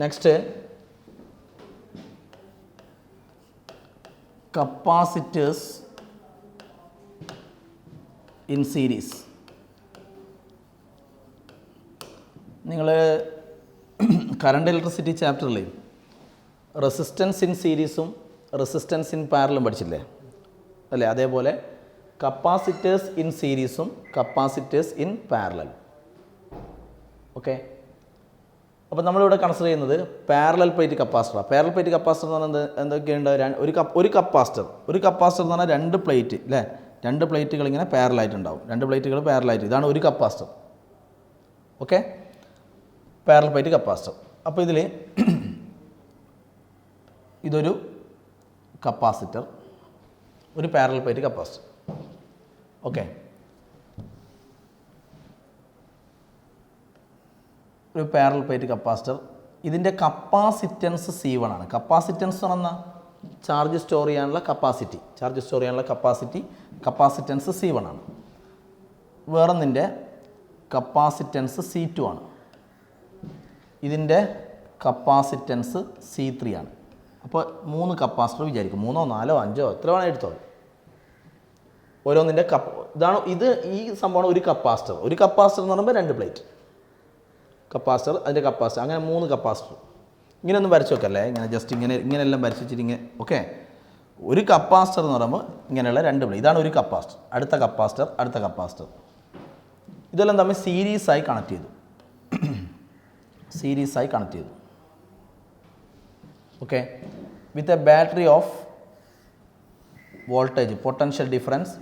Next capacitors in series. നിങ്ങൾ current electricity ചാപ്റ്ററിൽ resistance in സീരീസും റെസിസ്റ്റൻസ് ഇൻ പാരലും പഠിച്ചില്ലേ അല്ലേ? അതേപോലെ കപ്പാസിറ്റേഴ്സ് ഇൻ സീരീസും കപ്പാസിറ്റേഴ്സ് ഇൻ പാരലൽ. ഓക്കെ, അപ്പോൾ നമ്മളിവിടെ കൺസിഡർ ചെയ്യുന്നത് പാരലൽ പ്ലേറ്റ് കപ്പാസിറ്ററാണ്. പാരലൽ പ്ലേറ്റ് കപ്പാസിറ്റർ എന്ന് പറഞ്ഞാൽ എന്തൊക്കെയുണ്ട്? ഒരു കപ്പാസിറ്റർ എന്ന് പറഞ്ഞാൽ രണ്ട് പ്ലേറ്റ് അല്ലേ? രണ്ട് പ്ലേറ്റുകൾ ഇങ്ങനെ പാരലായിട്ടുണ്ടാവും, രണ്ട് പ്ലേറ്റുകൾ പാരലായിട്ട്, ഇതാണ് ഒരു capacitor. Okay, parallel plate capacitor. അപ്പോൾ ഇതിൽ ഇതൊരു കപ്പാസിറ്റർ, ഒരു പാരലൽ പ്ലേറ്റ് കപ്പാസിറ്റർ. ഓക്കെ, ഒരു പാരലൽ പ്ലേറ്റ് കപ്പാസിറ്റർ. ഇതിൻ്റെ കപ്പാസിറ്റൻസ് C1 ആണ്. കപ്പാസിറ്റൻസ് എന്ന് പറഞ്ഞാൽ ചാർജ് സ്റ്റോർ ചെയ്യാനുള്ള കപ്പാസിറ്റി, കപ്പാസിറ്റൻസ് C1 ആണ്. വേറൊന്നിൻ്റെ കപ്പാസിറ്റൻസ് C2 ആണ്. ഇതിൻ്റെ കപ്പാസിറ്റൻസ് C3 ആണ്. അപ്പോൾ 3 കപ്പാസിറ്റർ വിചാരിക്കും, 3, 4, 5 എത്ര വേണം എടുത്തോളൂ. ഓരോന്നിൻ്റെ ഇതാണ് ഈ സംഭവമാണ് ഒരു കപ്പാസിറ്റർ. ഒരു കപ്പാസിറ്റർ എന്ന് പറയുമ്പോൾ 2 പ്ലേറ്റ് കപ്പാസിറ്റർ, അതിൻ്റെ കപ്പാസിറ്റർ, അങ്ങനെ 3 കപ്പാസിറ്റർ. ഇങ്ങനെയൊന്നും വരച്ച് വെക്കല്ലേ, ഇങ്ങനെ ജസ്റ്റ് ഇങ്ങനെയെല്ലാം വരച്ച് വെച്ചിട്ട് ഇങ്ങനെ. ഓക്കെ, ഒരു കപ്പാസിറ്റർ എന്ന് പറയുമ്പോൾ ഇങ്ങനെയുള്ള 2 പ്ലേറ്റ്, ഇതാണ് ഒരു കപ്പാസിറ്റർ. അടുത്ത കപ്പാസിറ്റർ ഇതെല്ലാം തമ്മിൽ സീരീസായി കണക്ട് ചെയ്തു. Okay, with a battery off voltage potential difference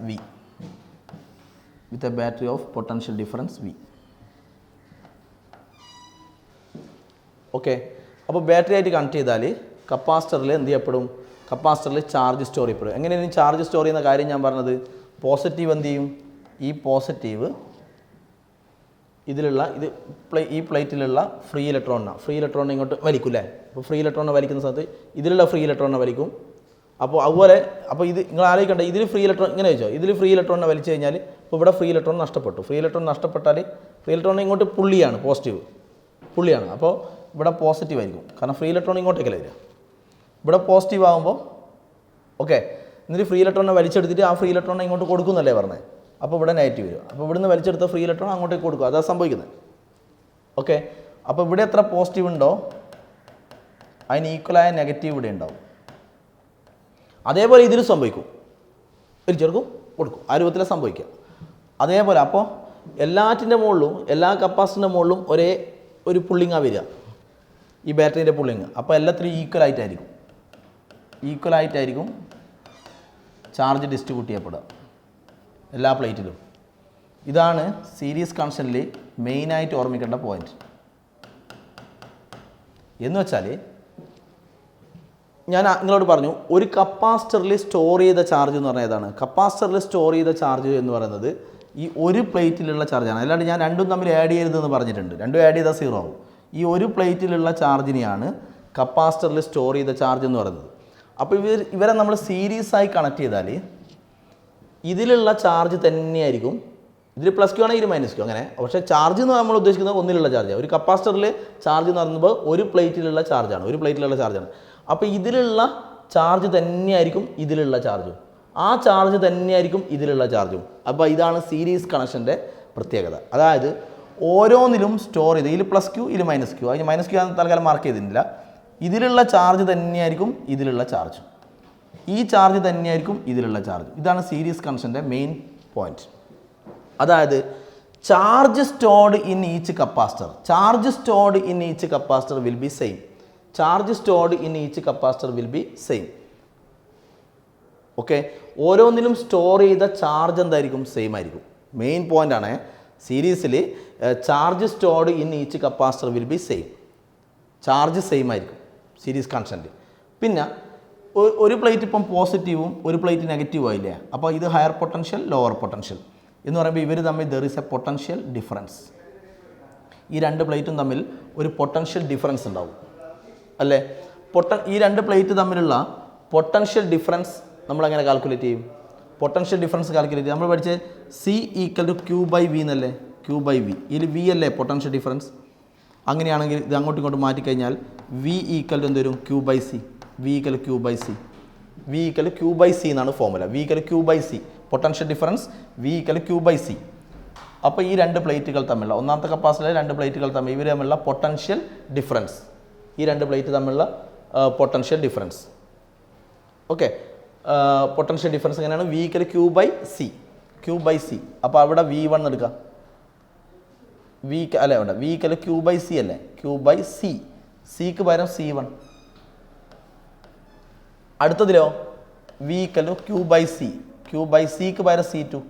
V. Okay, അപ്പോൾ ബാറ്ററി ആയിട്ട് കണക്ട് ചെയ്താൽ കപ്പാസിറ്ററിൽ എന്ത് ചെയ്യപ്പെടും? കപ്പാസിറ്ററിൽ ചാർജ് സ്റ്റോർ ചെയ്യപ്പെടും. എങ്ങനെയാണ് ചാർജ് സ്റ്റോർ ചെയ്യുന്ന കാര്യം ഞാൻ പറഞ്ഞത്? പോസിറ്റീവ് എന്ത് ചെയ്യും? ഈ പോസിറ്റീവ് ഈ പ്ലേറ്റിലുള്ള ഫ്രീ ഇലക്ട്രോണിനെ ഇങ്ങോട്ട് വലിക്കും അല്ലേ? അപ്പോൾ ഫ്രീ ഇലക്ട്രോണിനെ വലിക്കുന്ന സമയത്ത് ഇതിലുള്ള ഫ്രീ ഇലക്ട്രോണിനെ വലിക്കും. അപ്പോൾ ഇത് നിങ്ങൾ ആലോചിക്കണ്ട, ഇതിൽ ഫ്രീ ഇലക്ട്രോൺ ഇങ്ങനെ വെച്ചോ, ഇതിൽ ഫ്രീ ഇലക്ട്രോണിനെ വലിച്ചു കഴിഞ്ഞാൽ ഇപ്പോൾ ഇവിടെ ഫ്രീ ഇലക്ട്രോൺ നഷ്ടപ്പെട്ടാൽ ഫ്രീ ഇലക്ട്രോൺ ഇങ്ങോട്ട് പുള്ളിയാണ്. അപ്പോൾ ഇവിടെ പോസിറ്റീവ് ആയിരിക്കും, കാരണം ഫ്രീ ഇലക്ട്രോൺ ഇങ്ങോട്ടേക്കല്ലേ വരിക. ഇവിടെ പോസിറ്റീവ് ആകുമ്പോൾ ഓക്കെ, എന്നിട്ട് ഫ്രീ ഇലക്ട്രോണിനെ വലിച്ചെടുത്തിട്ട് ആ ഫ്രീ ഇലക്ട്രോണിനെ ഇങ്ങോട്ട് കൊടുക്കുന്നല്ലേ പറഞ്ഞത്. അപ്പോൾ ഇവിടെ നെഗറ്റീവ് വരും. അപ്പോൾ ഇവിടുന്ന് വലിച്ചെടുത്ത ഫ്രീ ഇലക്ട്രോൺ അങ്ങോട്ടേക്ക് കൊടുക്കും, അതാണ് സംഭവിക്കുന്നത്. ഓക്കെ, അപ്പോൾ ഇവിടെ എത്ര പോസിറ്റീവ് ഉണ്ടോ അതിന് ഈക്വലായ നെഗറ്റീവ് ഇവിടെ ഉണ്ടാവും. അതേപോലെ ഇതിൽ സംഭവിക്കും, വലിച്ചെടുക്കും കൊടുക്കും, ആ രൂപത്തിലാണ് സംഭവിക്കുക. അതേപോലെ അപ്പോൾ എല്ലാറ്റിൻ്റെ മുകളിലും, എല്ലാ കപ്പാസിറ്ററിൻ്റെ മുകളിലും ഒരു പുള്ളിങ്ങാണ് വരിക, ഈ ബാറ്ററീൻ്റെ പുള്ളിങ്. അപ്പോൾ എല്ലാത്തിലും ഈക്വലായിട്ടായിരിക്കും ചാർജ് ഡിസ്ട്രിബ്യൂട്ട് ചെയ്യപ്പെടുക എല്ലാ പ്ലേറ്റിലും. ഇതാണ് സീരീസ് കണക്ഷനിൽ മെയിനായിട്ട് ഓർമ്മിക്കേണ്ട പോയിന്റ്. എന്ന് വെച്ചാൽ ഞാൻ നിങ്ങളോട് പറഞ്ഞു, ഒരു കപ്പാസിറ്ററിൽ സ്റ്റോർ ചെയ്ത ചാർജ് എന്ന് പറഞ്ഞാൽ ഏതാണ്? കപ്പാസിറ്ററിൽ സ്റ്റോർ ചെയ്ത ചാർജ് എന്ന് പറയുന്നത് ഈ ഒരു പ്ലേറ്റിലുള്ള ചാർജാണ്. അല്ലാണ്ട് ഞാൻ രണ്ടും തമ്മിൽ ആഡ് ചെയ്യരുതെന്ന് പറഞ്ഞിട്ടുണ്ട്. രണ്ടും ആഡ് ചെയ്താൽ 0 ആവും. ഈ ഒരു പ്ലേറ്റിലുള്ള ചാർജിനെയാണ് കപ്പാസിറ്ററിൽ സ്റ്റോർ ചെയ്ത ചാർജ് എന്ന് പറയുന്നത്. അപ്പോൾ ഇവരെ നമ്മൾ സീരീസായി കണക്ട് ചെയ്താൽ ഇതിലുള്ള ചാർജ് തന്നെയായിരിക്കും. ഇതിൽ +Q ആണെങ്കിൽ ഇത് -Q അങ്ങനെ. പക്ഷേ ചാർജ് എന്ന് നമ്മൾ ഉദ്ദേശിക്കുന്നത് ഒന്നിലുള്ള ചാർജാണ്. ഒരു കപ്പാസിറ്ററിൽ ചാർജ് എന്ന് പറയുമ്പോൾ ഒരു പ്ലേറ്റിലുള്ള ചാർജാണ്. അപ്പോൾ ഇതിലുള്ള ചാർജ് തന്നെയായിരിക്കും ഇതിലുള്ള ചാർജും, ആ ചാർജ് തന്നെയായിരിക്കും ഇതിലുള്ള ചാർജും. അപ്പോൾ ഇതാണ് സീരീസ് കണക്ഷൻ്റെ പ്രത്യേകത. അതായത് ഓരോന്നിലും സ്റ്റോർ ചെയ്ത് ഇതിൽ +Q ഇതിൽ -Q, അതിന് -Q തൽക്കാലം മാർക്ക് ചെയ്തിട്ടില്ല. ഇതിലുള്ള ചാർജ് തന്നെയായിരിക്കും ഇതിലുള്ള ചാർജ്, ഈ ചാർജ് തന്നെയായിരിക്കും ഇതിലുള്ള ചാർജ്. ഇതാണ് സീരീസ് കണക്ഷൻ്റെ മെയിൻ പോയിന്റ്. അതായത് charge stored in each capacitor will be same. Okay, ഓരോന്നിലും സ്റ്റോർ ചെയ്ത ചാർജ് എന്തായിരിക്കും? സെയിം ആയിരിക്കും. മെയിൻ പോയിന്റ് ആണ് സീരീസിൽ charge stored in each capacitor will be same. Charge same ആയിരിക്കും സീരീസ് കണക്ഷനിൽ. പിന്നെ ഒരു പ്ലേറ്റ് ഇപ്പം പോസിറ്റീവും ഒരു പ്ലേറ്റ് നെഗറ്റീവും ആയില്ലേ? അപ്പോൾ ഇത് ഹയർ പൊട്ടൻഷ്യൽ, ലോവർ പൊട്ടൻഷ്യൽ എന്ന് പറയുമ്പോൾ ഇവർ തമ്മിൽ there is A potential difference. ഈ 2 പ്ലേറ്റും തമ്മിൽ ഒരു പൊട്ടൻഷ്യൽ ഡിഫറൻസ് ഉണ്ടാവും അല്ലേ? ഈ 2 പ്ലേറ്റ് തമ്മിലുള്ള പൊട്ടൻഷ്യൽ ഡിഫറൻസ് നമ്മളെങ്ങനെ കാൽക്കുലേറ്റ് ചെയ്യും? പൊട്ടൻഷ്യൽ ഡിഫറൻസ് കാൽക്കുലേറ്റ് ചെയ്യും നമ്മൾ പഠിച്ച് C = Q/V എന്നല്ലേ? Q/V. ഇതിൽ V അല്ലേ പൊട്ടൻഷ്യൽ ഡിഫറൻസ്? അങ്ങനെയാണെങ്കിൽ ഇത് അങ്ങോട്ടും ഇങ്ങോട്ടും മാറ്റിക്കഴിഞ്ഞാൽ വി ഈക്വൽ എന്ത് വരും Q by C. V equal Q by C. V equal Q by C എന്നാണ് formula. V equal Q by C, potential difference V equal Q by C. അപ്പോൾ ഈ രണ്ട് പ്ലേറ്റുകൾ തമ്മിലുള്ള ഒന്നാമത്തെ കപ്പാസിറ്ററിലെ രണ്ട് പ്ലേറ്റുകൾ തമ്മിൽ ഇവർ തമ്മിലുള്ള പൊട്ടൻഷ്യൽ ഡിഫറൻസ്, ഈ രണ്ട് പ്ലേറ്റ് തമ്മിലുള്ള potential difference. Okay, potential difference എങ്ങനെയാണ്? V equal Q by C. Q by C. അപ്പോൾ അവിടെ V1 എടുക്കാം. വി അല്ല അവിടെ V equal Q by C അല്ലേ? Q by C. സിക്ക് പകരം C1. അടുത്തതിലോ V equal Q by C. Q by സിക്ക് പകരം C2.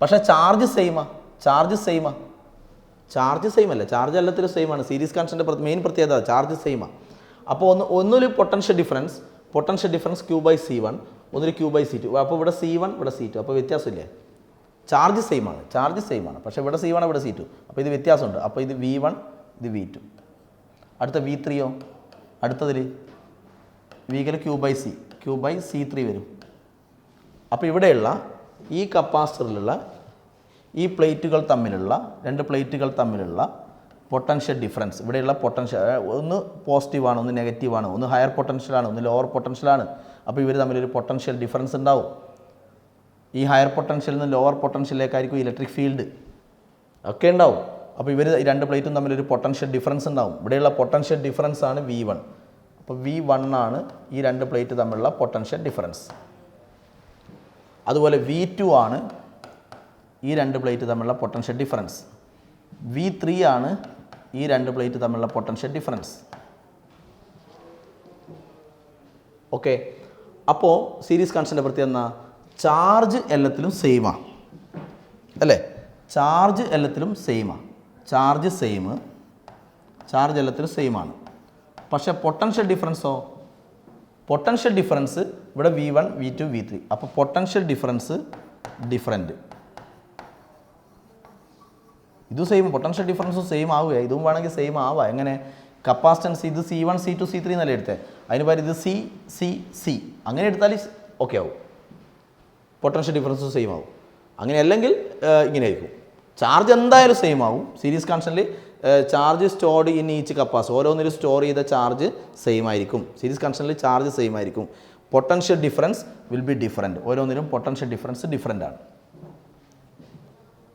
പക്ഷേ ചാർജ് സെയിമാ. ചാർജ് സെയിമാ. ചാർജ് സെയിം അല്ലേ? ചാർജ് എല്ലാത്തിലും സെയിമാണ്. സീരീസ് കണക്ഷൻ്റെ മെയിൻ പ്രത്യേകത ചാർജ് സെയിമാ. അപ്പോൾ ഒന്നൊരു potential difference Q by C1, ഒന്നൊരു ക്യൂ ബൈ C2. അപ്പോൾ ഇവിടെ C1 ഇവിടെ C2. അപ്പോൾ വ്യത്യാസമില്ലേ? ചാർജ് സെയിമാണ്. ചാർജ് സെയിമാണ്. പക്ഷേ ഇവിടെ C1 ഇവിടെ C2. അപ്പോൾ ഇത് വ്യത്യാസമുണ്ട്. അപ്പോൾ ഇത് V1 ഇത് V2. അടുത്ത V3യോ? അടുത്തതിൽ equal Q by C. Q by C3 വരും. അപ്പോൾ ഇവിടെയുള്ള ഈ കപ്പാസിറ്ററിലുള്ള ഈ പ്ലേറ്റുകൾ തമ്മിലുള്ള രണ്ട് പ്ലേറ്റുകൾ തമ്മിലുള്ള പൊട്ടൻഷ്യൽ ഡിഫറൻസ്, ഇവിടെയുള്ള പൊട്ടൻഷ്യൽ ഒന്ന് പോസിറ്റീവാണ്, ഒന്ന് നെഗറ്റീവാണ്, ഒന്ന് ഹയർ പൊട്ടൻഷ്യലാണ്, ഒന്ന് ലോവർ പൊട്ടൻഷ്യലാണ്. അപ്പോൾ ഇവർ തമ്മിലൊരു പൊട്ടൻഷ്യൽ ഡിഫറൻസ് ഉണ്ടാവും. ഈ ഹയർ പൊട്ടൻഷ്യലിൽ നിന്ന് ലോവർ പൊട്ടൻഷ്യലിലേക്കായിരിക്കും ഇലക്ട്രിക് ഫീൽഡ് ഒക്കെ ഉണ്ടാവും. അപ്പോൾ ഇവർ രണ്ട് പ്ലേറ്റും തമ്മിലൊരു പൊട്ടൻഷ്യൽ ഡിഫറൻസ് ഉണ്ടാവും. ഇവിടെയുള്ള പൊട്ടൻഷ്യൽ ഡിഫറൻസ് ആണ് V1. അപ്പോൾ V1 ആണ് ഈ രണ്ട് പ്ലേറ്റ് തമ്മിലുള്ള പൊട്ടൻഷ്യൽ ഡിഫറൻസ്. അതുപോലെ V2 ആണ് ഈ രണ്ട് പ്ലേറ്റ് തമ്മിലുള്ള പൊട്ടൻഷ്യൽ ഡിഫറൻസ്. V3 ആണ് ഈ രണ്ട് പ്ലേറ്റ് തമ്മിലുള്ള പൊട്ടൻഷ്യൽ ഡിഫറൻസ്. ഓക്കെ, അപ്പോൾ സീരീസ് കണക്ഷൻ്റെ പ്രത്യേകത എന്നാ? ചാർജ് എല്ലാത്തിലും സെയിമാണ് അല്ലേ? ചാർജ് എല്ലാത്തിലും സെയിമാണ്. ചാർജ് എല്ലാത്തിലും സെയിമാണ്. പക്ഷേ പൊട്ടൻഷ്യൽ ഡിഫറൻസോ? പൊട്ടൻഷ്യൽ ഡിഫറൻസ് ഇവിടെ V1 V2 V3. അപ്പോൾ പൊട്ടൻഷ്യൽ ഡിഫറൻസ് ഡിഫറൻറ്റ്. ഇതും സെയിം, പൊട്ടൻഷ്യൽ ഡിഫറൻസും സെയിം ആവുക. ഇതും വേണമെങ്കിൽ സെയിം ആവുക. എങ്ങനെ? കപ്പാസിറ്റൻസ് ഇത് C1 C2 C3 എന്നല്ലേ എടുത്തത്. അതിന് പകരം ഇത് C അങ്ങനെ എടുത്താൽ ഓക്കെ ആവും. പൊട്ടൻഷ്യൽ ഡിഫറൻസും സെയിം ആവും. അങ്ങനെ അല്ലെങ്കിൽ ഇങ്ങനെ ആയിരിക്കും. ചാർജ് എന്തായാലും സെയിം ആവും. സീരീസ് കണക്ഷനിൽ charge stored in each capacitor, ഓരോന്നിലും സ്റ്റോർ ചെയ്ത ചാർജ് സെയിം ആയിരിക്കും. സീരീസ് കണക്ഷനിൽ ചാർജ് സെയിം ആയിരിക്കും. Potential difference will be different. ഓരോന്നിലും പൊട്ടൻഷ്യൽ ഡിഫറൻസ് ഡിഫറൻ്റ് ആണ്.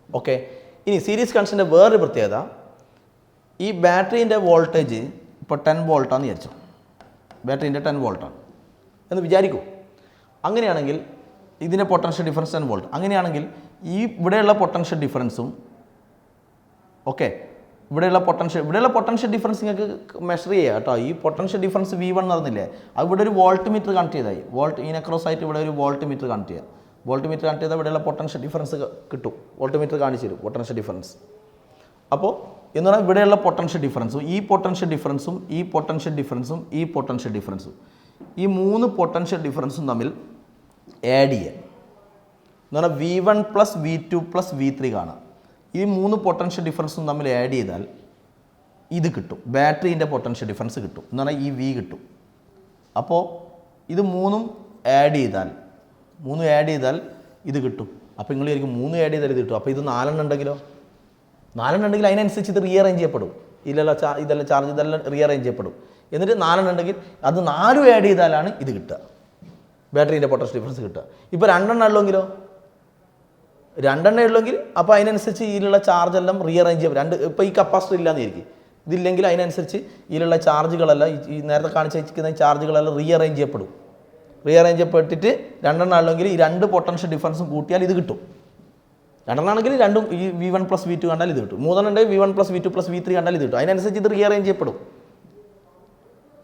ഓക്കെ, ഇനി സീരീസ് കണക്ഷൻ്റെ വേറൊരു പ്രത്യേകത, ഈ ബാറ്ററീൻ്റെ വോൾട്ടേജ് ഇപ്പോൾ 10 വോൾട്ടാണെന്ന് വിചാരിച്ചു. ബാറ്ററീൻ്റെ 10 വോൾട്ടാണ് എന്ന് വിചാരിക്കൂ. അങ്ങനെയാണെങ്കിൽ ഇതിൻ്റെ പൊട്ടൻഷ്യൽ ഡിഫറൻസ് 10 വോൾട്ട്. അങ്ങനെയാണെങ്കിൽ ഈ ഇവിടെയുള്ള പൊട്ടൻഷ്യൽ ഡിഫറൻസും ഇവിടെയുള്ള പൊട്ടൻഷ്യൽ ഡിഫറൻസ് നിങ്ങൾക്ക് മെഷർ ചെയ്യുക കേട്ടോ. ഈ പൊട്ടൻഷ്യൽ ഡിഫറൻസ് V1 നടന്നില്ലേ, അത് ഇവിടെ ഒരു വോൾട്ട് മീറ്റർ കണക്ട് ചെയ്തായി. ഇതിനെക്രോസ് ആയിട്ട് ഇവിടെ ഒരു വോൾട്ട് മീറ്റർ കണക്ട് ചെയ്യുക. വോൾട്ട് മീറ്റർ കണക്ട് ചെയ്താൽ ഇവിടെയുള്ള പൊട്ടൻഷ്യൽ ഡിഫറൻസ് കിട്ടും. വോൾട്ട് മീറ്റർ കാണിച്ചു തരും പൊട്ടൻഷ്യൽ ഡിഫറൻസ്. അപ്പോൾ എന്ന് പറഞ്ഞാൽ ഇവിടെയുള്ള പൊട്ടൻഷ്യൽ ഡിഫറൻസും ഈ പൊട്ടൻഷ്യൽ ഡിഫറൻസും ഈ പൊട്ടൻഷ്യൽ ഡിഫറൻസും ഈ പൊട്ടൻഷ്യൽ ഡിഫറൻസും ഈ മൂന്ന് പൊട്ടൻഷ്യൽ ഡിഫറൻസും തമ്മിൽ ആഡ് ചെയ്യുക എന്ന് പറഞ്ഞാൽ V1 + V2 + V3 കാണാം. ഈ മൂന്ന് പൊട്ടൻഷ്യൽ ഡിഫറൻസും തമ്മിൽ ആഡ് ചെയ്താൽ ഇത് കിട്ടും. ബാറ്ററീൻ്റെ പൊട്ടൻഷ്യൽ ഡിഫറൻസ് കിട്ടും എന്ന് പറഞ്ഞാൽ ഈ V കിട്ടും. അപ്പോൾ ഇത് മൂന്നും ആഡ് ചെയ്താൽ ഇത് കിട്ടും. അപ്പോൾ നിങ്ങൾ ശരിക്കും 3 ആഡ് ചെയ്താൽ ഇത് കിട്ടും. അപ്പോൾ ഇത് 4 ഉണ്ടെങ്കിലോ? 4 ഉണ്ടെങ്കിൽ അതിനനുസരിച്ച് ഇത് റീഅറേഞ്ച് ചെയ്യപ്പെടും. ഇതെല്ലാം ചാർജ് ഇതെല്ലാം റീഅറേഞ്ച് ചെയ്യപ്പെടും. എന്നിട്ട് 4 ഉണ്ടെങ്കിൽ അത് 4 ആഡ് ചെയ്താലാണ് ഇത് കിട്ടുക, ബാറ്ററീൻ്റെ പൊട്ടൻഷ്യൽ ഡിഫറൻസ് കിട്ടുക. ഇപ്പോൾ 2 ഉള്ളെങ്കിലോ? 2 ഉള്ളെങ്കിൽ അപ്പോൾ അതിനനുസരിച്ച് ഇതിലുള്ള ചാർജ് എല്ലാം റീഅറേഞ്ച് ചെയ്യും. ഇപ്പോൾ ഈ കപ്പാസിറ്റർ ഇല്ലാന്ന് വിചാരിക്കും. ഇതില്ലെങ്കിൽ അതിനനുസരിച്ച് ഇതിലുള്ള ചാർജുകളെല്ലാം ഈ നേരത്തെ കാണിച്ചിരിക്കുന്ന ചാർജുകളെല്ലാം റീഅറേഞ്ച് ചെയ്യപ്പെടും. റീഅറേഞ്ച് ചെയ്യപ്പെട്ടിട്ട് 2 ഉള്ളെങ്കിൽ ഈ 2 പൊട്ടൻഷ്യൽ ഡിഫറൻസും കൂട്ടിയാൽ ഇത് കിട്ടും. 2 ആണെങ്കിൽ രണ്ടും ഈ V1 + V2 കണ്ടാൽ ഇത് കിട്ടും. 3 ഉണ്ടെങ്കിൽ V1 + V2 + V3 കണ്ടാൽ ഇത് കിട്ടും. അതിനനുസരിച്ച് ഇത് റീഅറേഞ്ച് ചെയ്യപ്പെടും.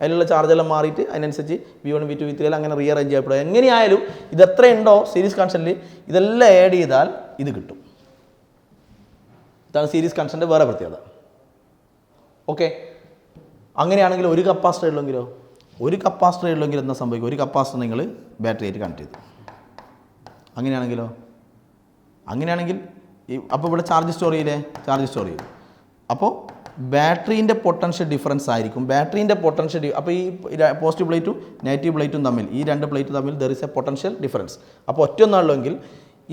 അതിലുള്ള ചാർജെല്ലാം മാറിയിട്ട് അതിനനുസരിച്ച് V1 V2 V3 എല്ലാം അങ്ങനെ റീഅറേഞ്ച് ചെയ്യപ്പെടും. എങ്ങനെയായാലും ഇത് എത്ര ഉണ്ടോ സീരീസ് കണക്ഷനിൽ ഇതെല്ലാം ആഡ് ചെയ്താൽ ഇത് കിട്ടും. ഇതാണ് സീരീസ് കണക്ഷൻ്റെ വേറെ പ്രത്യേകത. ഓക്കെ, അങ്ങനെയാണെങ്കിൽ ഒരു കപ്പാസിറ്റർ ഉള്ളെങ്കിലോ? ഒരു കപ്പാസിറ്റർ ഉള്ളെങ്കിൽ എന്താ സംഭവിക്കും? ഒരു കപ്പാസിറ്റർ നിങ്ങൾ ബാറ്ററി ആയിട്ട് കണക്ട് ചെയ്തു. അങ്ങനെയാണെങ്കിൽ അപ്പോൾ ഇവിടെ ചാർജ് സ്റ്റോർ ചെയ്യും. അപ്പോൾ ബാറ്ററീൻ്റെ പൊട്ടൻഷ്യൽ ഡിഫറൻസ് ആയിരിക്കും. ബാറ്ററീൻ്റെ പൊട്ടൻഷ്യൽ അപ്പോൾ ഈ പോസിറ്റീവ് പ്ലേറ്റും നെഗറ്റീവ് പ്ലേറ്റും തമ്മിൽ, ഈ രണ്ട് പ്ലേറ്റ് തമ്മിൽ there is A potential difference. അപ്പോൾ ഒറ്റൊന്നാളുമെങ്കിൽ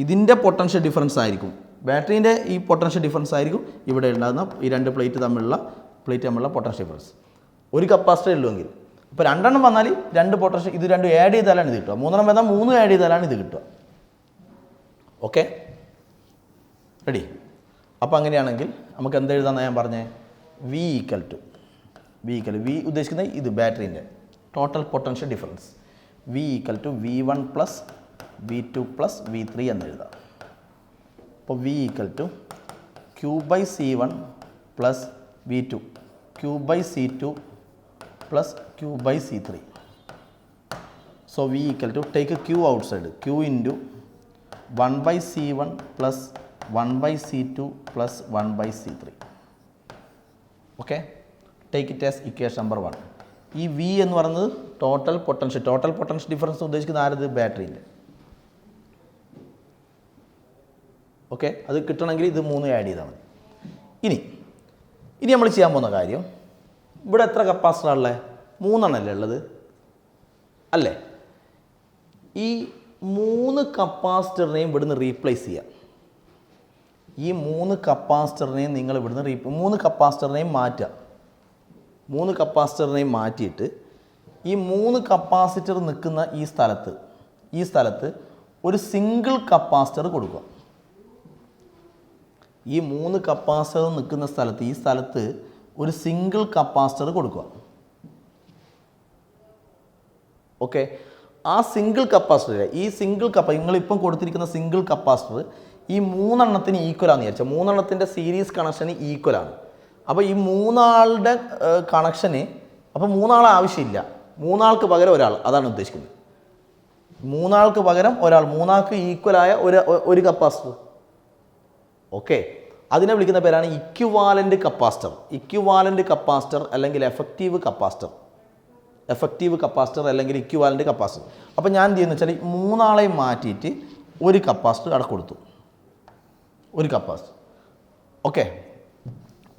ഇതിൻ്റെ പൊട്ടൻഷ്യൽ ഡിഫറൻസ് ആയിരിക്കും, ബാറ്ററീൻ്റെ ഈ പൊട്ടൻഷ്യൽ ഡിഫറൻസ് ആയിരിക്കും ഇവിടെ ഉണ്ടാകുന്ന ഈ രണ്ട് പ്ലേറ്റ് തമ്മിലുള്ള പ്ലേറ്റ് തമ്മിലുള്ള പൊട്ടൻഷ്യൽ ഡിഫറൻസ്. ഒരു കപ്പാസിറ്റർ ഉള്ളുവെങ്കിൽ ഇപ്പോൾ രണ്ടെണ്ണം വന്നാൽ രണ്ട് പൊട്ടൻഷ്യൽ, ഇത് രണ്ടും ആഡ് ചെയ്താലാണ് ഇത് കിട്ടുക. മൂന്നെണ്ണം വന്നാൽ മൂന്നും ആഡ് ചെയ്താലാണ് ഇത് കിട്ടുക. Okay, ready? അപ്പോൾ അങ്ങനെയാണെങ്കിൽ നമുക്ക് എന്ത് എഴുതാമെന്ന് ഞാൻ പറഞ്ഞേ, വി ഈക്വൽ ടു വി ഉദ്ദേശിക്കുന്നത് ഇത് ബാറ്ററീൻ്റെ total potential difference, V equal to V1 plus V2 plus V3 എന്ന് എഴുതാം. അപ്പോൾ V equal to Q/C1 plus V2, Q/C2 plus Q/C3. So V equal to, take a Q outside, Q into 1/C1 plus 1/C2 plus 1/C3. Okay, take it as equation number 1. ഈ V എന്ന് പറയുന്നത് total potential difference ഉദ്ദേശിക്കുന്ന ആരത്, ബാറ്ററീൻ്റെ. Okay, അത് കിട്ടണമെങ്കിൽ ഇത് 3 add ചെയ്താൽ മതി. ഇനി നമ്മൾ ചെയ്യാൻ പോകുന്ന കാര്യം, ഇവിടെ എത്ര കപ്പാസിറ്ററാണുള്ളത്? 3 അല്ലേ ഉള്ളത് അല്ലേ? ഈ 3 കപ്പാസിറ്ററിനെയും ഇവിടുന്ന് റീപ്ലേസ് ചെയ്യാം. ഈ 3 കപ്പാസിറ്ററിനെയും നിങ്ങൾ ഇവിടുന്ന് 3 കപ്പാസിറ്ററിനെയും മാറ്റുക. 3 കപ്പാസിറ്ററിനെയും മാറ്റിയിട്ട് ഈ 3 കപ്പാസിറ്റർ നിൽക്കുന്ന ഈ സ്ഥലത്ത് ഒരു സിംഗിൾ കപ്പാസിറ്റർ കൊടുക്കുക. ഈ 3 കപ്പാസിറ്റർ നിൽക്കുന്ന ഈ സ്ഥലത്ത് ഒരു സിംഗിൾ കപ്പാസിറ്റർ കൊടുക്കുക. ഓക്കെ, ആ സിംഗിൾ കപ്പാസിറ്റർ, നിങ്ങളിപ്പം കൊടുത്തിരിക്കുന്ന സിംഗിൾ കപ്പാസിറ്റർ ഈ 3 എണ്ണത്തിന് ഈക്വലാന്ന് വിചാരിച്ചാൽ, 3 എണ്ണത്തിൻ്റെ സീരീസ് കണക്ഷന് ഈക്വലാണ്. അപ്പോൾ ഈ 3 ആളുടെ കണക്ഷന്, അപ്പോൾ 3 ആളെ ആവശ്യമില്ല, 3 ആൾക്ക് പകരം ഒരാൾ, അതാണ് ഉദ്ദേശിക്കുന്നത്. 3 ആൾക്ക് പകരം ഒരാൾ, 3 ആൾക്ക് ഈക്വലായ ഒരു കപ്പാസിറ്റർ. ഓക്കെ, അതിനെ വിളിക്കുന്ന പേരാണ് ഇക്വിവാലൻ്റ് കപ്പാസിറ്റർ അല്ലെങ്കിൽ എഫക്റ്റീവ് കപ്പാസിറ്റർ അല്ലെങ്കിൽ ഇക്വിവാലൻ്റ് കപ്പാസിറ്റർ. അപ്പോൾ ഞാൻ എന്ത് ചെയ്യുന്നു വെച്ചാൽ 3 ആളെയും മാറ്റിയിട്ട് ഒരു കപ്പാസിറ്റർ അവിടെ കൊടുത്തു, ഒരു കപ്പാസിറ്റർ. ഓക്കെ,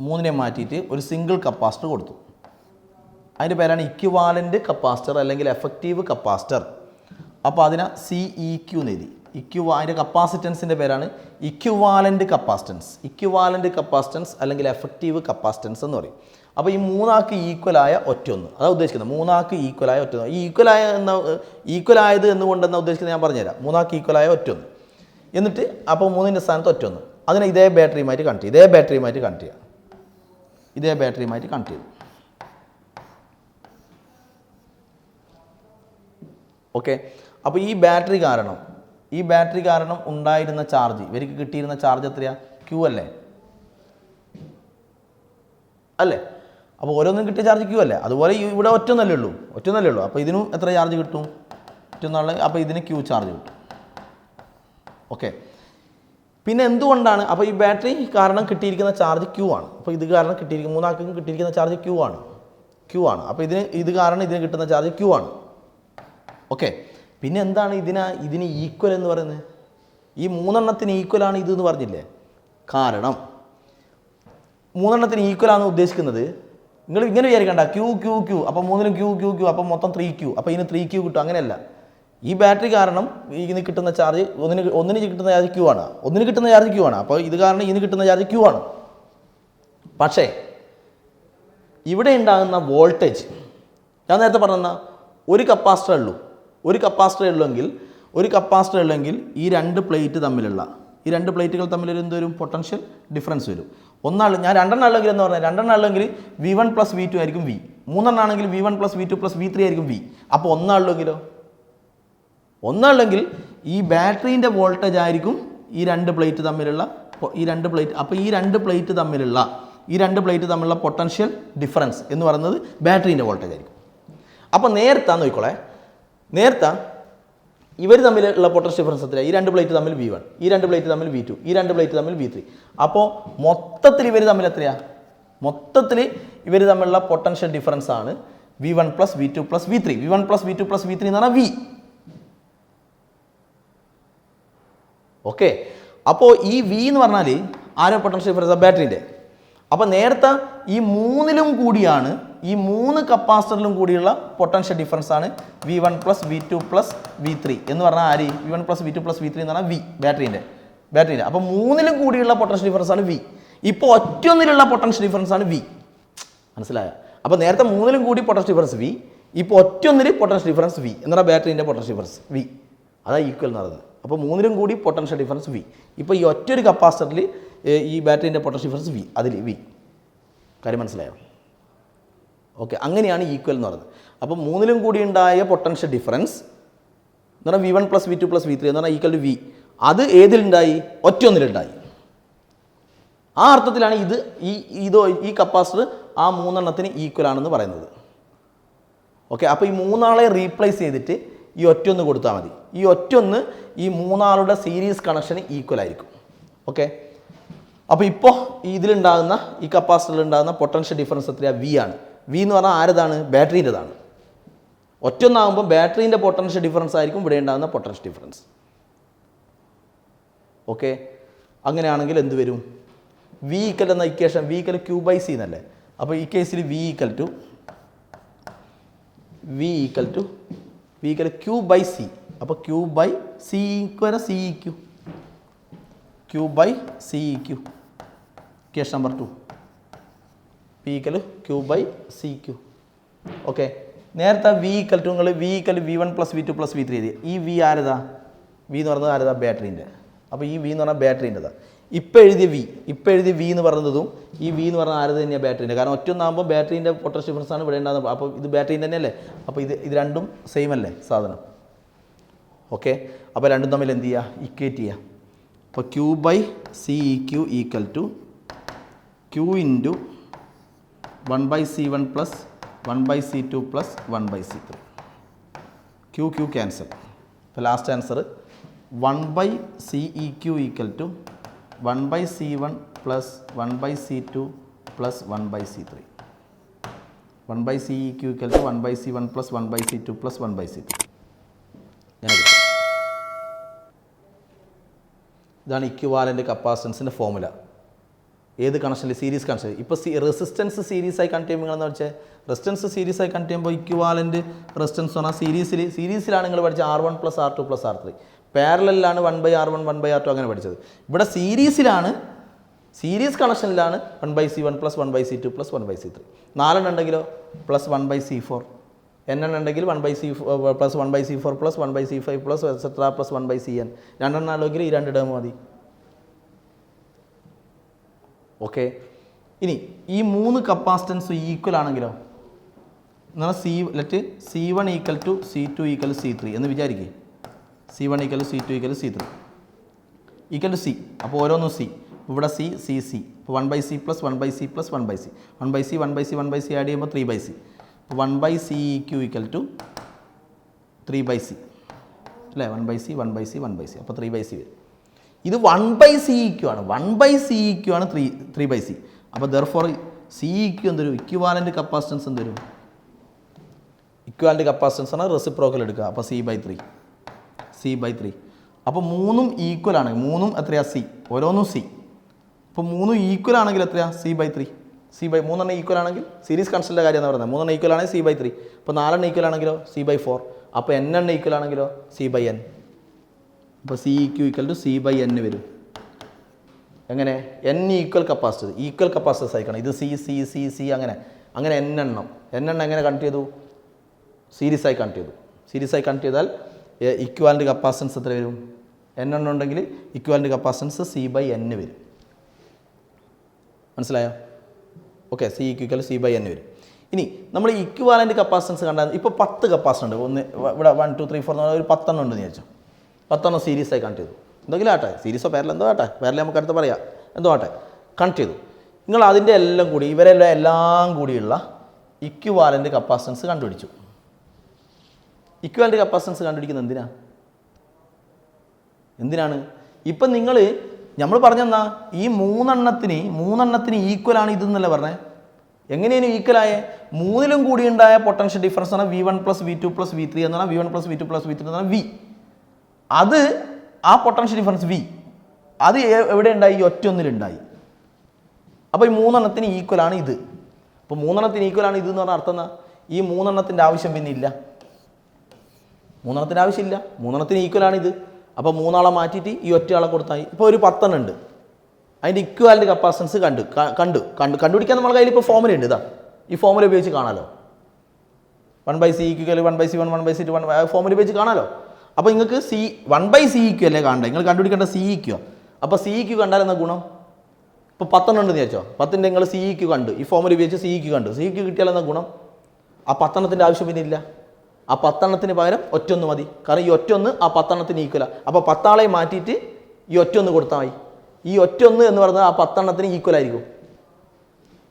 3നെ മാറ്റിയിട്ട് ഒരു സിംഗിൾ കപ്പാസിറ്റർ കൊടുത്തു. അതിൻ്റെ പേരാണ് ഇക്വിവാലൻ്റ് കപ്പാസിറ്റർ അല്ലെങ്കിൽ എഫക്റ്റീവ് കപ്പാസിറ്റർ. അപ്പോൾ അതിനെ CEQ എന്ന് എഴുതി. അതിൻ്റെ കപ്പാസിറ്റൻസിൻ്റെ പേരാണ് ഇക്വിവാലൻ്റ് കപ്പാസിറ്റൻസ് അല്ലെങ്കിൽ എഫക്റ്റീവ് കപ്പാസിറ്റൻസ് എന്ന് പറയും. അപ്പോൾ ഈ 3 ആൾക്ക് ഈക്വലായ ഒറ്റൊന്ന്, അതാണ് ഉദ്ദേശിക്കുന്നത്. 3 ആൾക്ക് ഈക്വലായ ഒറ്റൊന്ന്. ഈ ഈക്വലായത് എന്നുകൊണ്ടെന്നാണ് ഉദ്ദേശിക്കുന്നത്, ഞാൻ പറഞ്ഞുതരാം. 3 ആൾക്ക് ഈക്വലായ ഒറ്റൊന്ന്. എന്നിട്ട് അപ്പോൾ 3ൻ്റെ സ്ഥാനത്ത് ഒറ്റൊന്ന്, അതിനെ ഇതേ ബാറ്ററിയുമായിട്ട് കണക്ട് ചെയ്യും. ഓക്കെ, അപ്പോൾ ഈ ബാറ്ററി കാരണം ഉണ്ടായിരുന്ന ചാർജ്, ഇവർക്ക് കിട്ടിയിരുന്ന ചാർജ് എത്രയാണ്? Q അല്ലേ? അപ്പോൾ ഓരോന്നും കിട്ടിയ ചാർജ് Q അല്ലേ? അതുപോലെ ഇവിടെ ഒറ്റൊന്നല്ലേ ഉള്ളൂ. അപ്പോൾ ഇതിനും എത്ര ചാർജ് കിട്ടും? അപ്പോൾ ഇതിന് Q ചാർജ് കിട്ടും. ഓക്കെ, പിന്നെ എന്തുകൊണ്ടാണ്? അപ്പോൾ ഈ ബാറ്ററി കാരണം കിട്ടിയിരിക്കുന്ന ചാർജ് Q ആണ്. അപ്പോൾ ഇത് കാരണം 3 ആൾക്കും കിട്ടിയിരിക്കുന്ന ചാർജ് Q ആണ്. അപ്പോൾ ഇത് കാരണം ഇതിന് കിട്ടുന്ന ചാർജ് Q ആണ്. ഓക്കെ, പിന്നെ എന്താണ് ഇതിന് ഈക്വൽ എന്ന് പറയുന്നത്? ഈ 3 എണ്ണത്തിന് ഈക്വലാണ് ഇത് എന്ന് പറഞ്ഞില്ലേ? കാരണം 3 എണ്ണത്തിന് ഈക്വലാണെന്ന് ഉദ്ദേശിക്കുന്നത്, നിങ്ങൾ ഇങ്ങനെ വിചാരിക്കണ്ട Q. അപ്പോൾ 3നും Q, അപ്പോൾ മൊത്തം 3Q, അപ്പോൾ ഇതിന് 3Q കിട്ടും. അങ്ങനെയല്ല. ഈ ബാറ്ററി കാരണം ഇതിന് കിട്ടുന്ന ചാർജ് ഒന്നിന് കിട്ടുന്ന ചാർജ് Q ആണ്, അപ്പോൾ ഇത് കാരണം ഇതിന് കിട്ടുന്ന ചാർജ് Q ആണ്. പക്ഷേ ഇവിടെ ഉണ്ടാകുന്ന വോൾട്ടേജ്, ഞാൻ നേരത്തെ പറഞ്ഞ ഒരു കപ്പാസിറ്റർ ഉള്ളെങ്കിൽ ഈ 2 പ്ലേറ്റ് തമ്മിലുള്ള ഈ 2 പ്ലേറ്റുകൾ തമ്മിലൊരു എന്തോരും പൊട്ടൻഷ്യൽ ഡിഫറൻസ് വരും. ഞാൻ 2 എണ്ണം ഉള്ളെങ്കിൽ എന്ന് പറഞ്ഞാൽ 2 എണ്ണം ഉള്ളെങ്കിൽ V1 പ്ലസ് V2 ആയിരിക്കും V. 3 എണ്ണം ആണെങ്കിൽ V1 plus V2 plus V3 ആയിരിക്കും V. അപ്പോൾ ഒന്നാണെങ്കിൽ ഈ ബാറ്ററീൻ്റെ വോൾട്ടേജ് ആയിരിക്കും ഈ 2 പ്ലേറ്റ് തമ്മിലുള്ള അപ്പോൾ ഈ 2 പ്ലേറ്റ് തമ്മിലുള്ള പൊട്ടൻഷ്യൽ ഡിഫറൻസ് എന്ന് പറയുന്നത് ബാറ്ററീൻ്റെ വോൾട്ടേജ് ആയിരിക്കും. അപ്പോൾ നോക്കിക്കോളെ, ഇവർ തമ്മിലുള്ള പൊട്ടൻഷ്യൽ ഡിഫറൻസ് എത്രയാണ്? ഈ 2 പ്ലേറ്റ് തമ്മിൽ V1, ഈ 2 പ്ലേറ്റ് തമ്മിൽ V2, ഈ 2 പ്ലേറ്റ് തമ്മിൽ V3. അപ്പോൾ മൊത്തത്തിൽ ഇവർ തമ്മിൽ എത്രയാണ്? ഇവർ തമ്മിലുള്ള പൊട്ടൻഷ്യൽ ഡിഫറൻസ് ആണ് V1 plus V2 plus V3. V1 plus V2 plus V3 എന്ന് പറഞ്ഞാൽ V. ഓക്കെ, അപ്പോൾ ഈ V എന്ന് പറഞ്ഞാൽ ആരോ പൊട്ടൻഷ്യൽ ഡിഫറൻസ് ബാറ്ററിൻ്റെ. അപ്പോൾ നേരത്തെ ഈ 3ലും കൂടിയാണ്, ഈ 3 കപ്പാസിറ്ററിലും കൂടിയുള്ള പൊട്ടൻഷ്യൽ ഡിഫറൻസ് ആണ് V1 plus V2 plus V3 എന്ന് പറഞ്ഞാൽ V1 plus V2 plus V3 എന്ന് പറഞ്ഞാൽ V ബാറ്ററീൻ്റെ. അപ്പോൾ 3ലും കൂടിയുള്ള പൊട്ടൻഷ്യൽ ഡിഫറൻസ് ആണ് V. ഇപ്പോൾ ഒറ്റൊന്നിലുള്ള പൊട്ടൻഷ്യൽ ഡിഫറൻസ് ആണ് V. മനസ്സിലായോ? അപ്പോൾ നേരത്തെ മൂന്നിലും കൂടി പൊട്ടൻഷ്യൽ ഡിഫറൻസ് വി, ഇപ്പോൾ ഒറ്റൊന്നിൽ പൊട്ടൻഷ്യൽ ഡിഫറൻസ് വി എന്നാൽ ബാറ്ററീൻ്റെ പൊട്ടൻഷ്യൽ ഡിഫറൻസ് വി, അതാണ് ഈക്വൽ എന്ന് പറയുന്നത്. അപ്പോൾ മൂന്നിലും കൂടി പൊട്ടൻഷ്യൽ ഡിഫറൻസ് വി. ഇപ്പോൾ ഈ ഒറ്റൊരു കപ്പാസിറ്ററിൽ ഈ ബാറ്ററീൻ്റെ പൊട്ടൻഷ്യൽ ഡിഫറൻസ് വി, അതിൽ വി. കാര്യം മനസ്സിലായോ? ഓക്കെ, അങ്ങനെയാണ് ഈക്വൽ എന്ന് പറയുന്നത്. അപ്പോൾ മൂന്നിലും കൂടി ഉണ്ടായ പൊട്ടൻഷ്യൽ ഡിഫറൻസ് എന്ന് പറഞ്ഞാൽ V1 + V2 + V3 എന്ന് പറഞ്ഞാൽ ഈക്വൽ ടു വി. അത് ഏതിലുണ്ടായി? ഒറ്റൊന്നിലുണ്ടായി. ആ അർത്ഥത്തിലാണ് ഈ കപ്പാസിറ്റർ ആ മൂന്നെണ്ണത്തിന് ഈക്വൽ ആണെന്ന് പറയുന്നത്. ഓക്കെ, അപ്പോൾ ഈ മൂന്നാളെ റീപ്ലേസ് ചെയ്തിട്ട് ഈ ഒറ്റൊന്ന് കൊടുത്താൽ മതി. ഈ ഒറ്റൊന്ന് ഈ മൂന്നാളുടെ സീരീസ് കണക്ഷന് ഈക്വൽ ആയിരിക്കും. ഓക്കെ, അപ്പോൾ ഇപ്പോൾ ഇതിലുണ്ടാകുന്ന ഈ കപ്പാസിറ്ററിൽ ഉണ്ടാകുന്ന പൊട്ടൻഷ്യൽ ഡിഫറൻസ് എത്രയാണ്? വി ആണ്. വി എന്ന് പറഞ്ഞാൽ ആരതാണ്? ബാറ്ററീൻ്റെതാണ്. ഒറ്റൊന്നാകുമ്പോൾ ബാറ്ററീൻ്റെ പൊട്ടൻഷ്യൽ ഡിഫറൻസ് ആയിരിക്കും ഇവിടെ ഉണ്ടാകുന്ന പൊട്ടൻഷ്യൽ ഡിഫറൻസ്. ഓക്കെ, അങ്ങനെയാണെങ്കിൽ എന്ത് വരും? വി ഈക്വൽ എന്ന ഇക്വേഷൻ വി ഈക്വൽ Q/C എന്നല്ലേ? അപ്പോൾ ഈ കേസിൽ വി ഈക്വൽ ടു Q/C. അപ്പോൾ Q/CEQ equation number 2 P equal Q/CQ. Okay, നേരത്തെ വി ഈക്വൽ ടു നിങ്ങൾ V1 + V2 + V3 എഴുതി. ഈ വി ആരതാ? വി എന്ന് പറയുന്നത് ആരതാ? ബാറ്ററീൻ്റെ. അപ്പോൾ ഈ വി എന്ന് പറഞ്ഞാൽ ബാറ്ററീൻ്റെതാണ്. ഇപ്പോൾ എഴുതിയ വി എന്ന് പറയുന്നതും ഈ വി എന്ന് പറഞ്ഞാൽ ആരത് തന്നെയാണ്? ബാറ്ററീൻ്റെ. കാരണം ഒറ്റൊന്നാകുമ്പോൾ ബാറ്ററീൻ്റെ പൊട്ടൻഷ്യൽ ഡിഫറൻസ് ആണ് ഇവിടെ ഉണ്ടാകുന്നത്. അപ്പോൾ ഇത് ബാറ്ററീൻ്റെ തന്നെയല്ലേ? അപ്പോൾ ഇത് രണ്ടും സെയിം അല്ലേ സാധനം? ഓക്കെ, അപ്പോൾ രണ്ടും തമ്മിൽ എന്ത് ചെയ്യുക? ഇക്വേറ്റ് ചെയ്യുക. അപ്പോൾ Q/CEQ equal to Q × 1/C1 + 1/C2 + 1/C3. Q cancel. അപ്പോൾ last answer 1/CEQ equal to 1/C1 + 1/C2 + 1/C3. 1/CEQ equal to 1/C1 + 1/C2 + 1/C3. ഇതാണ് ഇക്വിവാലൻ്റ് കപ്പാസിറ്റൻസിൻ്റെ ഫോർമുല. ഏത് കണക്ഷനിൽ? Series connection. ഇപ്പോൾ റെസിസ്റ്റൻസ് സീരീസായി കണക്ട് ചെയ്യുമ്പോൾ എന്ന് വെച്ചാൽ റെസിസ്റ്റൻസ് സീരീസായി കണക്ട് ചെയ്യുമ്പോൾ ഇക്വിവാലൻ്റ് റെസിസ്റ്റൻസ് പറഞ്ഞാൽ സീരീസിലാണ് നിങ്ങൾ പഠിച്ച R1 + R2 + R3. പാരലലിലാണ് 1/R1 1/R2 അങ്ങനെ പഠിച്ചത്. ഇവിടെ സീരീസ് കണക്ഷനിലാണ് 1/C1 + 1/C2 + 1/C3. 4 ഉണ്ടെങ്കിലോ +1/C4. n ഉണ്ടെങ്കിൽ 1/C4 + 1/C4 + 1/C5 + etc. + 1/Cn. 2 ആണെങ്കിൽ ഈ 2 ടേം മതി. ഓക്കെ, ഇനി ഈ 3 കപ്പാസിറ്റൻസ് ഈക്വൽ ആണെങ്കിലോ എന്നാൽ C1 equal to C2 equal C3 എന്ന് വിചാരിക്കുക. C1 equal C2 equal C3 equal to C. അപ്പോൾ ഓരോന്നും C. ഇവിടെ C. ഇപ്പോൾ 1/C + 1/C + 1/C 1/C add ചെയ്യുമ്പോൾ 3/C. 1/CEQ equal to 3/C അല്ലേ? 1/C അപ്പോൾ 3/C വരും. ഇത് 1/CEQ ആണ്. 1/CEQ ആണ് 3/C. അപ്പോൾ ദെർഫോർ CEQ എന്തൊരു ഇക്വിവാലൻ്റ് കപ്പാസിറ്റൻസ് എന്തൊരു? ഇക്വിവാലൻ്റ് കപ്പാസിറ്റൻസ് ആണ് റെസിപ്രോക്കൽ എടുക്കുക. അപ്പോൾ C/3. അപ്പോൾ 3ഉം ഈക്വൽ ആണ്. 3ഉം എത്രയാ? C. ഓരോന്നും C. അപ്പോൾ 3 ഈക്വൽ ആണെങ്കിൽ എത്രയാ? C/3. 3 ഈക്വൽ ആണെങ്കിൽ സീരീസ് കൺസ്റ്റൻ്റെ കാര്യം എന്ന് പറയുന്നത് 3 ഈക്വൽ ആണെങ്കിൽ C/3. അപ്പോൾ 4 ഈക്വൽ ആണെങ്കിലോ C/4. അപ്പോൾ n ഈക്വൽ ആണെങ്കിലോ C/n. അപ്പോൾ CEQ ഈക്വൽ ടു C/n വരും. എങ്ങനെ? n ഈക്വൽ കപ്പാസിറ്റേഴ്സ് ആയിക്കണം. ഇത് C അങ്ങനെ n എണ്ണം എങ്ങനെ കണക്ട് ചെയ്തു? സീരീസായി കണക്ട് ചെയ്താൽ ഇക്വാലൻ്റ് കപ്പാസിറ്റൻസ് എത്ര വരും? n എണ്ണം ഉണ്ടെങ്കിൽ ഇക്വാലൻ്റ് കപ്പാസിറ്റൻസ് C/n വരും. മനസ്സിലായോ? ഓക്കെ, CEQ ഈക്വൽ C/n വരും. ഇനി നമ്മൾ ഇക്വാലൻ്റ് കപ്പാസിറ്റൻസ് കണ്ടാൽ ഇപ്പോൾ 10 കപ്പാസിറ്റർ ഉണ്ട്. ഇവിടെ 1 2 3 4 ഒരു 10 എണ്ണം ഉണ്ടെന്ന് വിചാരിച്ചു. 10 എണ്ണം സീരീസായി കണക്ട് ചെയ്തു. എന്തെങ്കിലും ആട്ടെ, സീരീസോ പാരലൽ എന്തോ ആട്ടെ, പാരലൽ നമുക്ക് അടുത്ത് പറയാം, എന്തോ ആട്ടെ കണക്ട് ചെയ്തു. നിങ്ങൾ അതിൻ്റെ എല്ലാം കൂടി എല്ലാം കൂടിയുള്ള ഇക്വാലൻ്റ് കപ്പാസിറ്റൻസ് കണ്ടുപിടിച്ചു. ഇക്വാലൻ്റ് കപ്പാസിറ്റൻസ് കണ്ടുപിടിക്കുന്നത് എന്തിനാണ്? ഇപ്പം നമ്മൾ പറഞ്ഞെന്നാ ഈ മൂന്നെണ്ണത്തിന് ഈക്വലാണ് ഇതെന്നല്ലേ പറഞ്ഞേ. എങ്ങനെയാണ് ഈക്വലായ? 3ലും കൂടി ഉണ്ടായ പൊട്ടൻഷ്യൽ ഡിഫറൻസ് ആണ് V1 + V2 + V3 എന്ന് പറഞ്ഞാൽ V1 + V2 + V3 എന്ന് പറഞ്ഞാൽ V. അത് ആ പൊട്ടൻഷ്യൽ ഡിഫറൻസ് V അത് എവിടെ ഉണ്ടായി? ഈ ഒറ്റൊന്നിലുണ്ടായി. അപ്പോൾ ഈ 3 ഈക്വലാണ് ഇത്. അപ്പോൾ 3 ഈക്വലാണ് ഇത് എന്ന് പറഞ്ഞാൽ അർത്ഥം എന്നാ? ഈ 3 ആവശ്യം പിന്നെ ഇല്ല. 3 ആവശ്യമില്ല. 3 ഈക്വലാണ് ഇത്. അപ്പോൾ 3 മാറ്റിയിട്ട് ഈ ഒറ്റയാളെ കൊടുത്താൽ ഇപ്പോൾ ഒരു 10 ഉണ്ട്. അതിൻ്റെ ഇക്വാലൻ്റ് കപ്പാസിറ്റൻസ് കണ്ടുപിടിക്കാൻ നമ്മൾ കയ്യിൽ ഇപ്പോൾ ഫോർമുല ഉണ്ട്. ഇതാ ഈ ഫോമുല ഉപയോഗിച്ച് കാണാമല്ലോ. 1/c = 1/c1 1/c2 ഫോമുല ഉപയോഗിച്ച് കാണാമല്ലോ. അപ്പോൾ നിങ്ങൾക്ക് 1/c അല്ലേ കാണണ്ടേ, നിങ്ങൾ കണ്ടുപിടിക്കേണ്ട CEQ. അപ്പോൾ CEQ കണ്ടാൽ എന്താ ഗുണം? ഇപ്പോൾ 10 ഉണ്ടെന്ന് വിചാരിച്ചോ, 10ൻ്റെ നിങ്ങൾ CEQ കണ്ടു, ഈ ഫോമുല ഉപയോഗിച്ച് CEQ കണ്ടു. CEQ കിട്ടിയാൽ എന്താ ഗുണം? ആ 10 ആവശ്യം പിന്നെ ഇല്ല. ആ 10 പകരം ഒറ്റൊന്ന് മതി. കാരണം ഈ ഒറ്റൊന്ന് ആ 10 ഈക്വലാണ്. അപ്പോൾ 10 ആളെ മാറ്റിയിട്ട് ഈ ഒറ്റൊന്ന് കൊടുത്താൽ മതി. ഈ ഒറ്റൊന്ന് എന്ന് പറയുന്നത് ആ 10 ഈക്വൽ ആയിരിക്കും.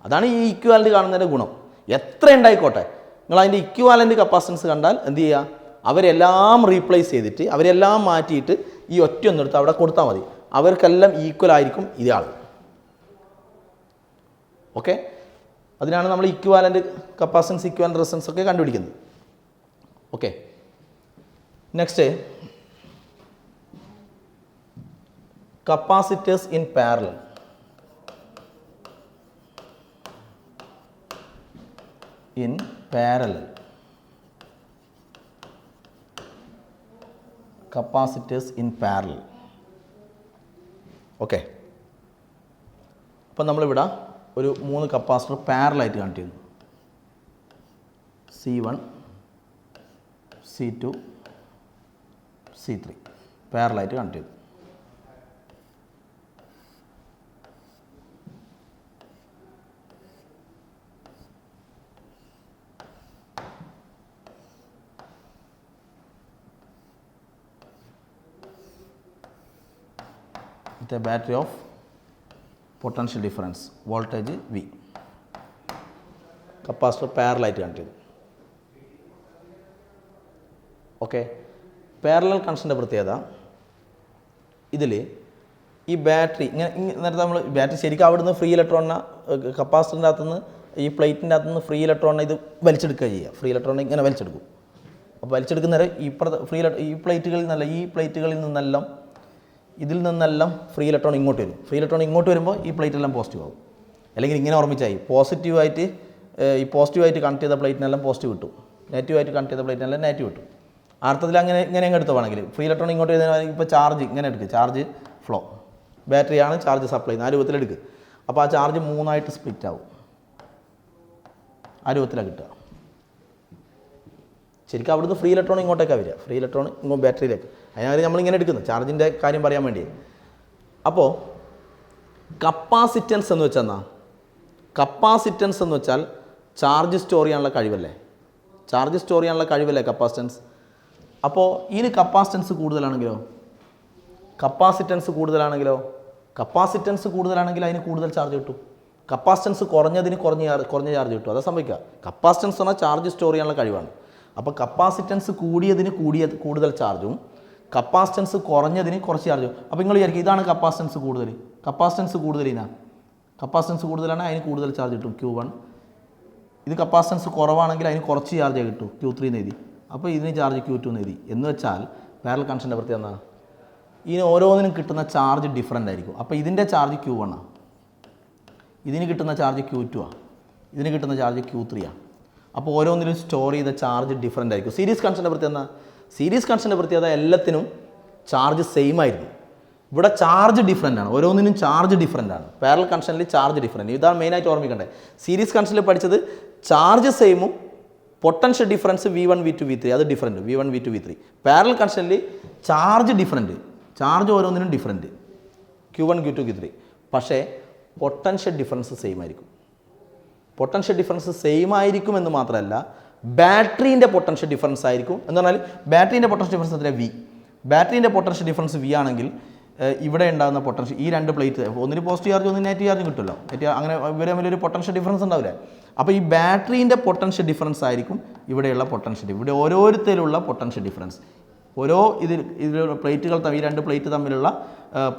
അതാണ് ഈ ഇക്വാലൻ്റ് കാണുന്നതിൻ്റെ ഗുണം. എത്ര ഉണ്ടായിക്കോട്ടെ, നിങ്ങൾ അതിൻ്റെ ഇക്വാലൻ്റ് കപ്പാസിറ്റൻസ് കണ്ടാൽ എന്ത് ചെയ്യുക, അവരെല്ലാം റീപ്ലേസ് ചെയ്തിട്ട് അവരെല്ലാം മാറ്റിയിട്ട് ഈ ഒറ്റൊന്നെടുത്ത് അവിടെ കൊടുത്താൽ മതി. അവർക്കെല്ലാം ഈക്വൽ ആയിരിക്കും ഇയാൾ. ഓക്കെ, അതിനാണ് നമ്മൾ ഇക്വാലൻ്റ് കപ്പാസിറ്റൻസ്, ഇക്വാലൻ്റ് റെസിസ്റ്റൻസ് ഒക്കെ കണ്ടുപിടിക്കുന്നത്. Okay, next capacitors in parallel. In parallel, capacitors in parallel. Okay, അപ്പം നമ്മളിവിടെ ഒരു 3 കപ്പാസിറ്റർ പാരലായിട്ട് കണക്ട് ചെയ്യുന്നു. C1 C2 C3 പാരലായിട്ട് കണക്ട് ചെയ്തു. The battery of potential difference voltage V. Capacitor പാരലായിട്ട് കണക്ട് ചെയ്തു. ഓക്കെ, പാരലൽ കണക്ഷൻ്റെ പ്രത്യേകത, ഇതിൽ ഈ ബാറ്ററി നേരത്തെ നമ്മൾ ബാറ്ററി ശരിക്കും അവിടെ നിന്ന് ഫ്രീ ഇലക്ട്രോണിനെ കപ്പാസിറ്ററിൻ്റെ അകത്തുനിന്ന് ഈ പ്ലേറ്റിൻ്റെ അകത്തുനിന്ന് ഫ്രീ ഇലക്ട്രോണിനെ ഇത് വലിച്ചെടുക്കുക ചെയ്യുക. ഫ്രീ ഇലക്ട്രോണിനെ ഇങ്ങനെ വലിച്ചെടുക്കും. അപ്പോൾ വലിച്ചെടുക്കുന്നവരെ ഈ പ്ലേറ്റുകളിൽ നിന്നെല്ലാം ഇതിൽ നിന്നെല്ലാം ഫ്രീ ഇലക്ട്രോൺ ഇങ്ങോട്ട് വരും. ഫ്രീ ഇലക്ട്രോൺ ഇങ്ങോട്ട് വരുമ്പോൾ ഈ പ്ലേറ്റ് എല്ലാം പോസിറ്റീവ് ആവും. അല്ലെങ്കിൽ ഇങ്ങനെ ഓർമ്മിച്ചായി ഈ പോസിറ്റീവായിട്ട് കണക്ട് ചെയ്ത പ്ലേറ്റിനെല്ലാം പോസിറ്റീവ് കിട്ടും, നെഗറ്റീവായിട്ട് കണക്ട് ചെയ്ത പ്ലേറ്റിനെല്ലാം നെഗറ്റീവ് കിട്ടും. അർത്ഥത്തിൽ ഇങ്ങനെ എടുത്ത് വേണമെങ്കിൽ ഫ്രീ ഇലക്ട്രോൺ ഇങ്ങോട്ട് വരുന്ന ഇപ്പോൾ ചാർജ് ഇങ്ങനെ എടുക്കുക, ചാർജ് ഫ്ലോ, ബാറ്ററിയാണ് ചാർജ് സപ്ലൈ ചെയ്യുന്നത്, ആ രൂപത്തിലെടുക്കുക. അപ്പോൾ ആ ചാർജ് 3 സ്പ്ലിറ്റ് ആവും. ആ രൂപത്തിലാണ് കിട്ടുക. ശരിക്കും അവിടുന്ന് ഫ്രീ ഇലക്ട്രോൺ ഇങ്ങോട്ടേക്കാണ് വരിക, ഫ്രീ ഇലക്ട്രോൺ ഇങ്ങോട്ട് ബാറ്ററിയിലേക്ക്. അതിനാണ് നമ്മളിങ്ങനെ എടുക്കുന്നത്, ചാർജിൻ്റെ കാര്യം പറയാൻ വേണ്ടി. അപ്പോൾ കപ്പാസിറ്റൻസ് എന്ന് വെച്ചാൽ എന്നാ? കപ്പാസിറ്റൻസ് എന്ന് വെച്ചാൽ ചാർജ് സ്റ്റോർ ചെയ്യാനുള്ള കഴിവല്ലേ, ചാർജ് സ്റ്റോർ ചെയ്യാനുള്ള കഴിവല്ലേ കപ്പാസിറ്റൻസ്. അപ്പോൾ ഇതിന് കപ്പാസിറ്റൻസ് കൂടുതലാണെങ്കിലോ, കപ്പാസിറ്റൻസ് കൂടുതലാണെങ്കിൽ അതിന് കൂടുതൽ ചാർജ് കിട്ടും. കപ്പാസിറ്റൻസ് കുറഞ്ഞതിന് കുറഞ്ഞ ചാർജ് കിട്ടും. അതാ സംഭവിക്കുക. കപ്പാസിറ്റൻസ് പറഞ്ഞാൽ ചാർജ് സ്റ്റോർ ചെയ്യാനുള്ള കഴിവാണ്. അപ്പോൾ കപ്പാസിറ്റൻസ് കൂടിയതിന് കൂടുതൽ ചാർജും കപ്പാസിറ്റൻസ് കുറഞ്ഞതിന് കുറച്ച് ചാർജും. അപ്പോൾ നിങ്ങൾ വിചാരിക്കും ഇതാണ് കപ്പാസിറ്റൻസ് കൂടുതൽ. കപ്പാസിറ്റൻസ് കൂടുതലാണ്, അതിന് കൂടുതൽ ചാർജ് കിട്ടും Q1. ഇത് കപ്പാസിറ്റൻസ് കുറവാണെങ്കിൽ അതിന് കുറച്ച് ചാർജ് കിട്ടും Q3 എന്ന് എഴുതി. അപ്പോൾ ഇതിന് ചാർജ് Q2 എന്ന് എഴുതി. എന്ന് വെച്ചാൽ പാരലൽ കണക്ഷൻ്റെ പ്രത്യേകത എന്താണ്? ഇതിന് ഓരോന്നിനും കിട്ടുന്ന ചാർജ് ഡിഫറൻ്റ് ആയിരിക്കും. അപ്പോൾ ഇതിൻ്റെ ചാർജ് Q1 ആണ്, ഇതിന് കിട്ടുന്ന ചാർജ് Q2 ആണ്, ഇതിന് കിട്ടുന്ന ചാർജ് Q3 ആണ്. അപ്പോൾ ഓരോന്നിലും സ്റ്റോർ ചെയ്ത ചാർജ് ഡിഫറൻ്റ് ആയിരിക്കും. സീരീസ് കണക്ഷൻ്റെ പ്രത്യേകത, സീരീസ് കണക്ഷൻ്റെ പ്രത്യേകത എല്ലാത്തിനും ചാർജ് സെയിം ആയിരുന്നു. ഇവിടെ ചാർജ് ഡിഫറൻ്റ് ആണ്, ഓരോന്നിനും ചാർജ് ഡിഫറൻ്റ് ആണ്. പാരലൽ കണക്ഷനിൽ ചാർജ് ഡിഫറൻ്റ്, ഇതാണ് മെയിനായിട്ട് ഓർമ്മിക്കേണ്ടത്. സീരീസ് കണക്ഷനിൽ പഠിച്ചത് charge സെയിമും potential difference V1 V2 V3 അത് different, V1 V2 V3. Parallel കണക്ഷനിൽ ചാർജ് ഡിഫറൻറ്റ്, ചാർജ് ഓരോന്നിനും ഡിഫറൻറ്റ് Q1 Q2 Q3. പക്ഷേ പൊട്ടൻഷ്യൽ ഡിഫറൻസ് സെയിം ആയിരിക്കും. പൊട്ടൻഷ്യൽ ഡിഫറൻസ് സെയിം ആയിരിക്കും എന്ന് മാത്രമല്ല, ബാറ്ററീൻ്റെ പൊട്ടൻഷ്യൽ ഡിഫറൻസ് ആയിരിക്കും. എന്ന് പറഞ്ഞാൽ ബാറ്ററീൻ്റെ പൊട്ടൻഷ്യൽ ഡിഫറൻസ് എത്ര? V. ബാറ്ററീൻ്റെ പൊട്ടൻഷ്യൽ ഡിഫറൻസ് V ആണെങ്കിൽ ഇവിടെ ഉണ്ടാകുന്ന പൊട്ടൻഷ്യൽ ഈ രണ്ട് പ്ലേറ്റ് ഒന്നിന് പോസിറ്റീവ് ചാർജ് ഒന്നിന് നെഗറ്റീവ് ചാർജും കിട്ടുമല്ലോ. അങ്ങനെ ഇവരെ തമ്മിലൊരു പൊട്ടൻഷ്യൽ ഡിഫറൻസ് ഉണ്ടാവില്ലേ. അപ്പോൾ ഈ ബാറ്ററീൻ്റെ പൊട്ടൻഷ്യൽ ഡിഫറൻസ് ആയിരിക്കും ഇവിടെയുള്ള പൊട്ടൻഷ്യൽ. ഇവിടെ ഓരോരുത്തരുള്ള പൊട്ടൻഷ്യൽ ഡിഫറൻസ്, ഓരോ ഇതിൽ പ്ലേറ്റുകൾ ഈ രണ്ട് പ്ലേറ്റ് തമ്മിലുള്ള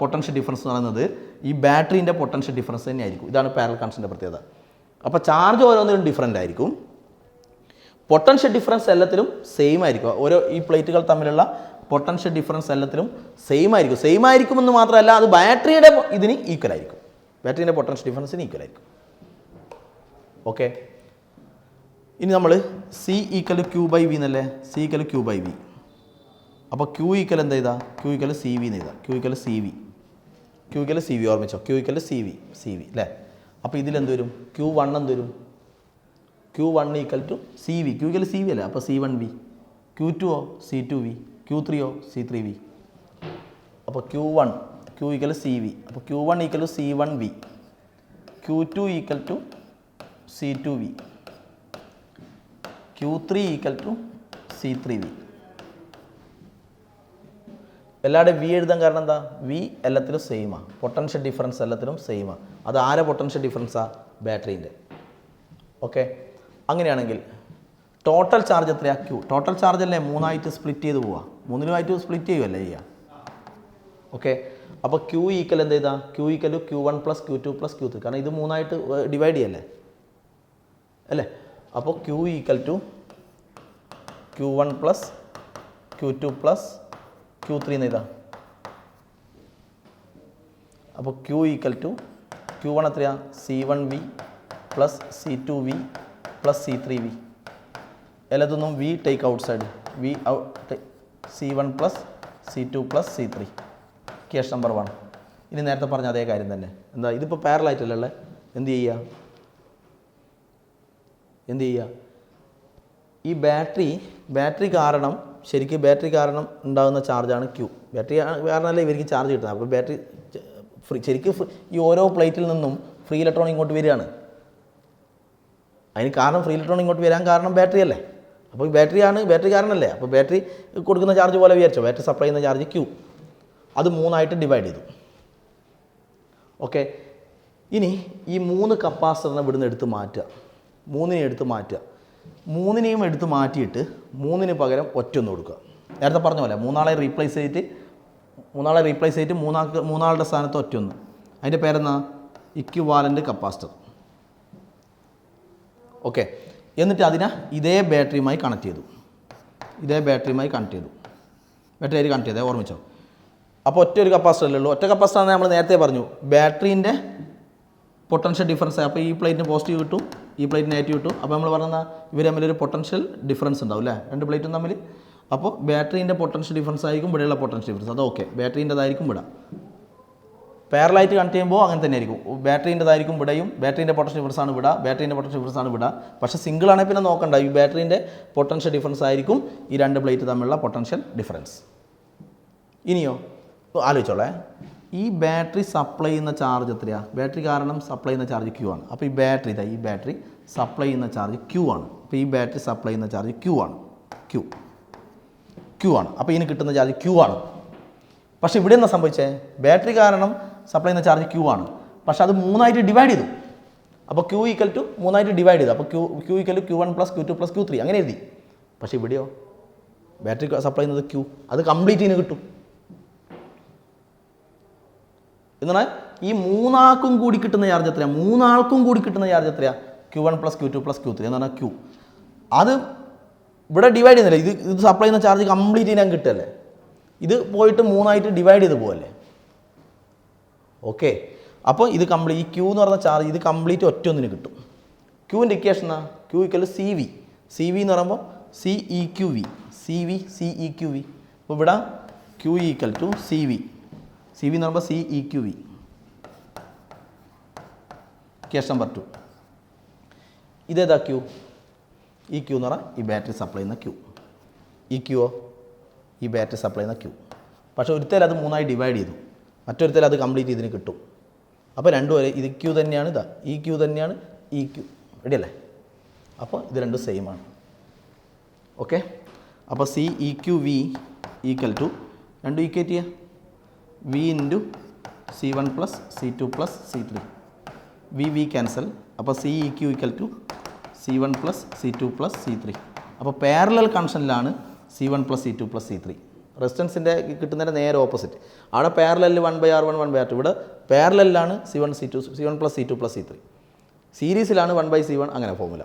പൊട്ടൻഷ്യൽ ഡിഫറൻസ് എന്ന് പറയുന്നത് ഈ ബാറ്ററീൻ്റെ പൊട്ടൻഷ്യൽ ഡിഫറൻസ് തന്നെയായിരിക്കും. ഇതാണ് പാരലൽ കണക്ഷൻ്റെ പ്രത്യേകത. അപ്പോൾ ചാർജ് ഓരോന്നിലും ഡിഫറൻ്റ് ആയിരിക്കും, പൊട്ടൻഷ്യൽ ഡിഫറൻസ് എല്ലാത്തിലും സെയിം ആയിരിക്കും. ഓരോ ഈ പ്ലേറ്റുകൾ തമ്മിലുള്ള പൊട്ടൻഷ്യൽ ഡിഫറൻസ് എല്ലാത്തിലും സെയിം ആയിരിക്കുമെന്ന് മാത്രമല്ല, അത് ബാറ്ററിയുടെ ഇതിന് ഈക്വൽ ആയിരിക്കും, ബാറ്ററീൻ്റെ പൊട്ടൻഷ്യൽ ഡിഫറൻസിന് ഈക്വൽ ആയിരിക്കും. ഓക്കെ, ഇനി നമ്മൾ C = Q/V എന്നല്ലേ, C = Q/V. അപ്പോൾ Q ഈക്വൽ എന്താ ചെയ്താൽ Q = CV എന്ന് എഴുതാം. Q = CV ഓർമ്മിച്ചോ, Q = CV അല്ലേ. അപ്പോൾ ഇതിലെന്ത് വരും? Q1 എന്ത് വരും? Q1 equal to C V, Q equal C V അല്ലേ, അപ്പോൾ C1V, Q2 C2V, Q3 C3V. അപ്പോൾ Q1 Q equal C V, അപ്പോൾ Q1 equal to C1V, Q2 equal to C2V, Q3 equal to C3V. എല്ലാവരുടെയും V എഴുതാൻ കാരണം എന്താ? V എല്ലാത്തിലും സെയിമാണ്, potential difference എല്ലാത്തിലും സെയിമാണ്. അത് ആരെ പൊട്ടൻഷ്യൽ ഡിഫറൻസാണ്? ബാറ്ററീൻ്റെ. ഓക്കെ, അങ്ങനെയാണെങ്കിൽ ടോട്ടൽ ചാർജ് എത്രയാണ്? ക്യൂ. ടോട്ടൽ ചാർജ് അല്ലേ മൂന്നായിട്ട് സ്പ്ലിറ്റ് ചെയ്ത് പോവുക, മൂന്നിനുമായിട്ട് സ്പ്ലിറ്റ് ചെയ്യുമല്ലേ ചെയ്യുക. ഓക്കെ, അപ്പോൾ ക്യൂ ഈക്വൽ എന്ത് ചെയ്താൽ? Q equal to Q1 + Q2 + Q3, കാരണം ഇത് മൂന്നായിട്ട് ഡിവൈഡ് ചെയ്യല്ലേ അല്ലേ. അപ്പോൾ Q equal to Q1 + Q2 + Q3 എന്ന് എഴുതാം. അപ്പോൾ ക്യൂ ഈക്വൽ ടു Q1 എത്രയാണ്? C1V + C2V + C3V. എല്ലാതൊന്നും V take out side, V C1 + C2 + C3. Case number 1. ഇനി നേരത്തെ പറഞ്ഞ അതേ കാര്യം തന്നെ. എന്താ, ഇതിപ്പോൾ പാരലായിട്ടല്ലേ, എന്ത് ചെയ്യുക? ഈ ബാറ്ററി കാരണം, ശരിക്കും ബാറ്ററി കാരണം ഉണ്ടാകുന്ന ചാർജാണ് ക്യൂ. ബാറ്ററി കാരണമല്ലേ ഇവർക്ക് ചാർജ് കിട്ടുന്നത്. അപ്പോൾ ബാറ്ററി ശരിക്കും ഈ ഓരോ പ്ലേറ്റിൽ നിന്നും ഫ്രീ ഇലക്ട്രോൺ ഇങ്ങോട്ട് വരികയാണ്. അതിന് കാരണം ഫ്രീ ഇലക്ട്രോൺ ഇങ്ങോട്ട് വരാൻ കാരണം ബാറ്ററി അല്ലേ. അപ്പോൾ ഈ ബാറ്ററി കാരണമല്ലേ. അപ്പോൾ ബാറ്ററി കൊടുക്കുന്ന ചാർജ് പോലെ വിചാരിച്ചോ, ബാറ്ററി സപ്ലൈ ചെയ്യുന്ന ചാർജ് ക്യൂ. അത് മൂന്നായിട്ട് ഡിവൈഡ് ചെയ്തു. ഓക്കെ, ഇനി ഈ 3 കപ്പാസിറ്ററിനെ ഇവിടുന്ന് എടുത്ത് മാറ്റുക, 3നെ എടുത്ത് മാറ്റുക. 3നെയും എടുത്ത് മാറ്റിയിട്ട് 3ന് പകരം ഒറ്റൊന്ന് കൊടുക്കുക. നേരത്തെ പറഞ്ഞ പോലെ മൂന്നാളെ റീപ്ലേസ് ചെയ്തിട്ട് മൂന്നാളുടെ സ്ഥാനത്ത് ഒറ്റൊന്ന്. അതിൻ്റെ പേരെന്നാ? ഇക്വിവാലൻ്റ് കപ്പാസിറ്റർ. ഓക്കെ, എന്നിട്ട് അതിനെ ഇതേ ബാറ്ററിയുമായി കണക്ട് ചെയ്തു. ബാറ്ററി കണക്ട് ചെയ്തേ, ഓർമ്മിച്ചോ. അപ്പോൾ ഒറ്റ ഒരു കപ്പാസിറ്ററല്ലേ ഉള്ളൂ. ഒറ്റ കപ്പാസിറ്ററാണ് നമ്മൾ നേരത്തെ പറഞ്ഞു. ബാറ്ററീൻ്റെ പൊട്ടൻഷ്യൽ ഡിഫറൻസ്. അപ്പോൾ ഈ പ്ലേറ്റിന് പോസിറ്റീവ് കിട്ടും, ഈ പ്ലേറ്റിന് നെഗറ്റീവ് കിട്ടും. അപ്പോൾ നമ്മൾ പറഞ്ഞാൽ ഇവർ തമ്മിലൊരു പൊട്ടൻഷ്യൽ ഡിഫറൻസ് ഉണ്ടാവും അല്ലേ, രണ്ട് പ്ലേറ്റും തമ്മിൽ. അപ്പോൾ ബാറ്ററീൻ്റെ പൊട്ടൻഷ്യൽ ഡിഫറൻസ് ആയിരിക്കും ഇവിടെയുള്ള പൊട്ടൻഷ്യൽ ഡിഫറൻസ്. അത് ഓക്കെ, ബാറ്ററീൻ്റെതായിരിക്കും ഇവിടെ. പാരലായിട്ട് കണക്ട് ചെയ്യുമ്പോൾ അങ്ങനെ തന്നെ ആയിരിക്കും. ബാറ്ററീൻ്റെതായിരിക്കും ഇവിടെയും, ബാറ്ററീൻ്റെ പൊട്ടൻഷ്യൽ ഡിഫറൻസ് ആണ് ഇവിടെ, ബാറ്ററീൻ്റെ പൊട്ടൻഷ്യൽ ഡിഫറൻസ് ആണ് ഇവിടെ. പക്ഷേ സിംഗിൾ ആണെങ്കിൽ പിന്നെ നോക്കണ്ട, ഈ ബാറ്ററീൻ്റെ പൊട്ടൻഷ്യൽ ഡിഫറൻസ് ആയിരിക്കും ഈ രണ്ട് പ്ലേറ്റ് തമ്മിലുള്ള പൊട്ടൻഷ്യൽ ഡിഫറൻസ്. ഇനിയോ ആലോചിച്ചോളേ, ഈ ബാറ്ററി സപ്ലൈ ചെയ്യുന്ന ചാർജ് എത്രയാണ്? ബാറ്ററി കാരണം സപ്ലൈ ചെയ്യുന്ന ചാർജ് ക്യൂ ആണ്. അപ്പോൾ ഈ ബാറ്ററി സപ്ലൈ ചെയ്യുന്ന ചാർജ് ക്യൂ ആണ്. അപ്പോൾ ഈ ബാറ്ററി സപ്ലൈ ചെയ്യുന്ന ചാർജ് ക്യൂ ആണ്. അപ്പോൾ ഇതിന് കിട്ടുന്ന ചാർജ് ക്യൂ ആണ്. പക്ഷേ ഇവിടെ എന്താ സംഭവിച്ചേ? ബാറ്ററി കാരണം സപ്ലൈ ചെയ്യുന്ന ചാർജ് ക്യൂ ആണ്, പക്ഷേ അത് മൂന്നായിട്ട് ഡിവൈഡ് ചെയ്തു. അപ്പോൾ ക്യൂ ഈക്വൽ ടു മൂന്നായിട്ട് ഡിവൈഡ് ചെയ്തു. അപ്പോൾ Q equal to Q1 + Q2 + Q3 അങ്ങനെ എഴുതി. പക്ഷേ ഇവിടെയോ ബാറ്ററി സപ്ലൈ ചെയ്യുന്നത് ക്യൂ, അത് കംപ്ലീറ്റ് ഇതിന് കിട്ടും. എന്നാൽ ഈ മൂന്നാൾക്കും കൂടി കിട്ടുന്ന ചാർജ് എത്രയാണ്? Q1 + Q2 + Q3 എന്ന് പറഞ്ഞാൽ ക്യൂ. അത് ഇവിടെ ഡിവൈഡ് ചെയ്യുന്നില്ല, ഇത് സപ്ലൈ ചെയ്യുന്ന ചാർജ് കംപ്ലീറ്റ് ചെയ്യാൻ കിട്ടുമല്ലേ. ഇത് പോയിട്ട് മൂന്നായിട്ട് ഡിവൈഡ് ചെയ്ത് പോകല്ലേ. ഓക്കെ, അപ്പോൾ ഇത് കംപ്ലീറ്റ്, ഈ ക്യൂ എന്ന് പറഞ്ഞ ചാർജ് ഇത് കംപ്ലീറ്റ് ഒറ്റൊന്നിന് കിട്ടും. ക്യൂവിൻ്റെ ഇക്വേഷൻ എന്നാ? Q equal to CV. CV എന്ന് പറയുമ്പോൾ CEQV. അപ്പോൾ ഇവിടെ ക്യൂ ഈക്വൽ ടു CV എന്ന് പറയുമ്പോൾ CEQV. Case number 2. ഇതേതാ ക്യൂ? ഈ ക്യൂ എന്ന് പറഞ്ഞാൽ ഈ ബാറ്ററി സപ്ലൈ ചെയ്യുന്ന ക്യൂ. ഈ ക്യൂയോ ഈ ബാറ്ററി സപ്ലൈ ചെയ്യുന്ന ക്യൂ. പക്ഷേ ഒരുത്തേൽ അത് മൂന്നായി ഡിവൈഡ് ചെയ്തു, മറ്റൊരുത്തേൽ അത് കംപ്ലീറ്റ് ഇതിന് കിട്ടും. അപ്പോൾ രണ്ടും ഒരേ, ഇത് ക്യൂ തന്നെയാണ്, ഈ ക്യൂ തന്നെയാണ്, ഈ ക്യൂ. റെഡിയല്ലേ? അപ്പോൾ ഇത് രണ്ടും സെയിം ആണ്. ഓക്കെ, അപ്പോൾ CEQV ഈക്വൽ ടു രണ്ടും ഈക്വേറ്റ് ചെയ്യുക, V × C1 + C2 + C3. V cancel. അപ്പോൾ CEQ equal to C1 + C2 + C3. അപ്പോൾ പാരലൽ കണക്ഷനിലാണ് C1 + C2 + C3. റെസിസ്റ്റൻസിൻ്റെ കിട്ടുന്നതിൻ്റെ നേരെ ഓപ്പോസിറ്റ്. അവിടെ പാരലലിൽ 1/R1 1/R2. ഇവിടെ പാരലലിലാണ് C1 + C2 + C3. സീരീസിലാണ് 1/C1. അങ്ങനെ ഫോർമുല.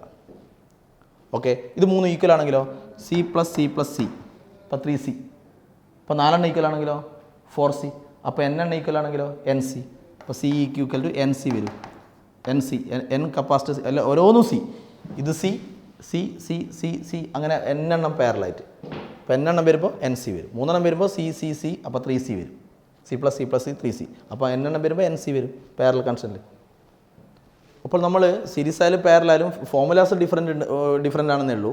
ഓക്കെ, ഇത് 3 ഈക്വൽ ആണെങ്കിലോ C + C + C, അപ്പോൾ 3C. അപ്പോൾ 4 ഈക്വൽ ആണെങ്കിലോ 4C. അപ്പോൾ N ഈക്വൽ ആണെങ്കിലോ NC. അപ്പോൾ CEQ ഈക്വൽ ടു NC വരും. N കപ്പാസിറ്റർ അല്ല, ഓരോന്നും C. ഇത് C അങ്ങനെ N പാരലായിട്ട്. അപ്പോൾ N വരുമ്പോൾ NC വരും. 3 വരുമ്പോൾ C. അപ്പോൾ 3C വരും. C + C + C 3C. അപ്പോൾ N വരുമ്പോൾ NC വരും പാരലൽ കണക്ഷനിൽ. അപ്പോൾ നമ്മൾ സീരീസ് ആയാലും പാരലായാലും ഫോമുലാസ് ഡിഫറെൻ്റ് ആണെന്നേ ഉള്ളൂ.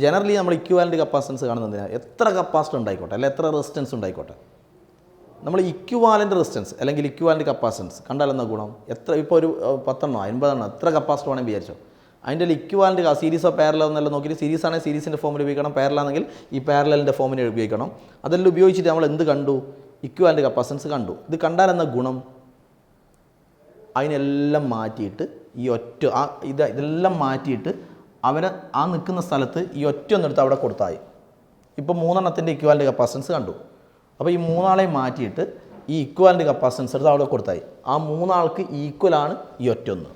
ജനറലി നമ്മൾ ഇക്വാലൻ്റ് കപ്പാസിറ്റൻസ് കാണുന്നതിനാൽ എത്ര കപ്പാസിറ്റർ ഉണ്ടായിക്കോട്ടെ അല്ലെങ്കിൽ എത്ര റെസിസ്റ്റൻസ് ഉണ്ടായിക്കോട്ടെ, നമ്മൾ ഇക്വാലൻ്റ് റെസിസ്റ്റൻസ് അല്ലെങ്കിൽ ഇക്വാലൻ്റ് കപ്പാസിറ്റൻസ് കണ്ടാലെന്ന ഗുണം എത്ര ഇപ്പോൾ ഒരു 10 50 എത്ര കപ്പാസിറ്റർ വേണമെങ്കിൽ വിചാരിച്ചോ, അതിൻ്റെ ഇക്വാലൻ്റ് സീരീസോ പാരലോ എന്നെല്ലാം നോക്കിയിട്ട് സീരീസ് ആണെങ്കിൽ സീരീസിൻ്റെ ഫോമിൽ ഉപയോഗിക്കണം, പാരലാണെങ്കിൽ ഈ പാരലിൻ്റെ ഫോമിൽ ഉപയോഗിക്കണം. അതെല്ലാം ഉപയോഗിച്ചിട്ട് നമ്മൾ എന്ത് കണ്ടു? ഇക്വാലൻ്റ് കപ്പാസിറ്റൻസ് കണ്ടു. ഇത് കണ്ടാലെന്ന ഗുണം അതിനെല്ലാം മാറ്റിയിട്ട് ഈ ഒറ്റ ഇതെല്ലാം മാറ്റിയിട്ട് അവരെ ആ നിൽക്കുന്ന സ്ഥലത്ത് ഈ ഒറ്റ ഒന്നെടുത്ത് അവിടെ കൊടുത്തായി. ഇപ്പോൾ 3 ഇക്വാലൻ്റ് കപ്പാസിറ്റൻസ് കണ്ടു. അപ്പോൾ ഈ 3 മാറ്റിയിട്ട് ഈ ഇക്വാലൻ്റ് കപ്പാസിറ്റൻസ് എടുത്ത് അവിടെ കൊടുത്തായി. ആ 3 ഈക്വലാണ് ഈ ഒറ്റൊന്ന്.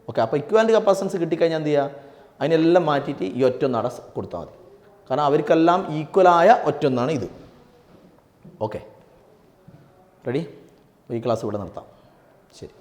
ഓക്കെ, അപ്പോൾ ഇക്വാലൻ്റ് കപ്പാസിറ്റൻസ് കിട്ടിക്കഴിഞ്ഞാൽ എന്ത് ചെയ്യുക? അതിനെല്ലാം മാറ്റിയിട്ട് ഈ ഒറ്റൊന്ന് അവിടെ കൊടുത്താൽ മതി. കാരണം അവർക്കെല്ലാം ഈക്വലായ ഒറ്റൊന്നാണ് ഇത്. Okay, ready? ഈ ക്ലാസ് ഇവിടെ നിർത്താം. ശരി.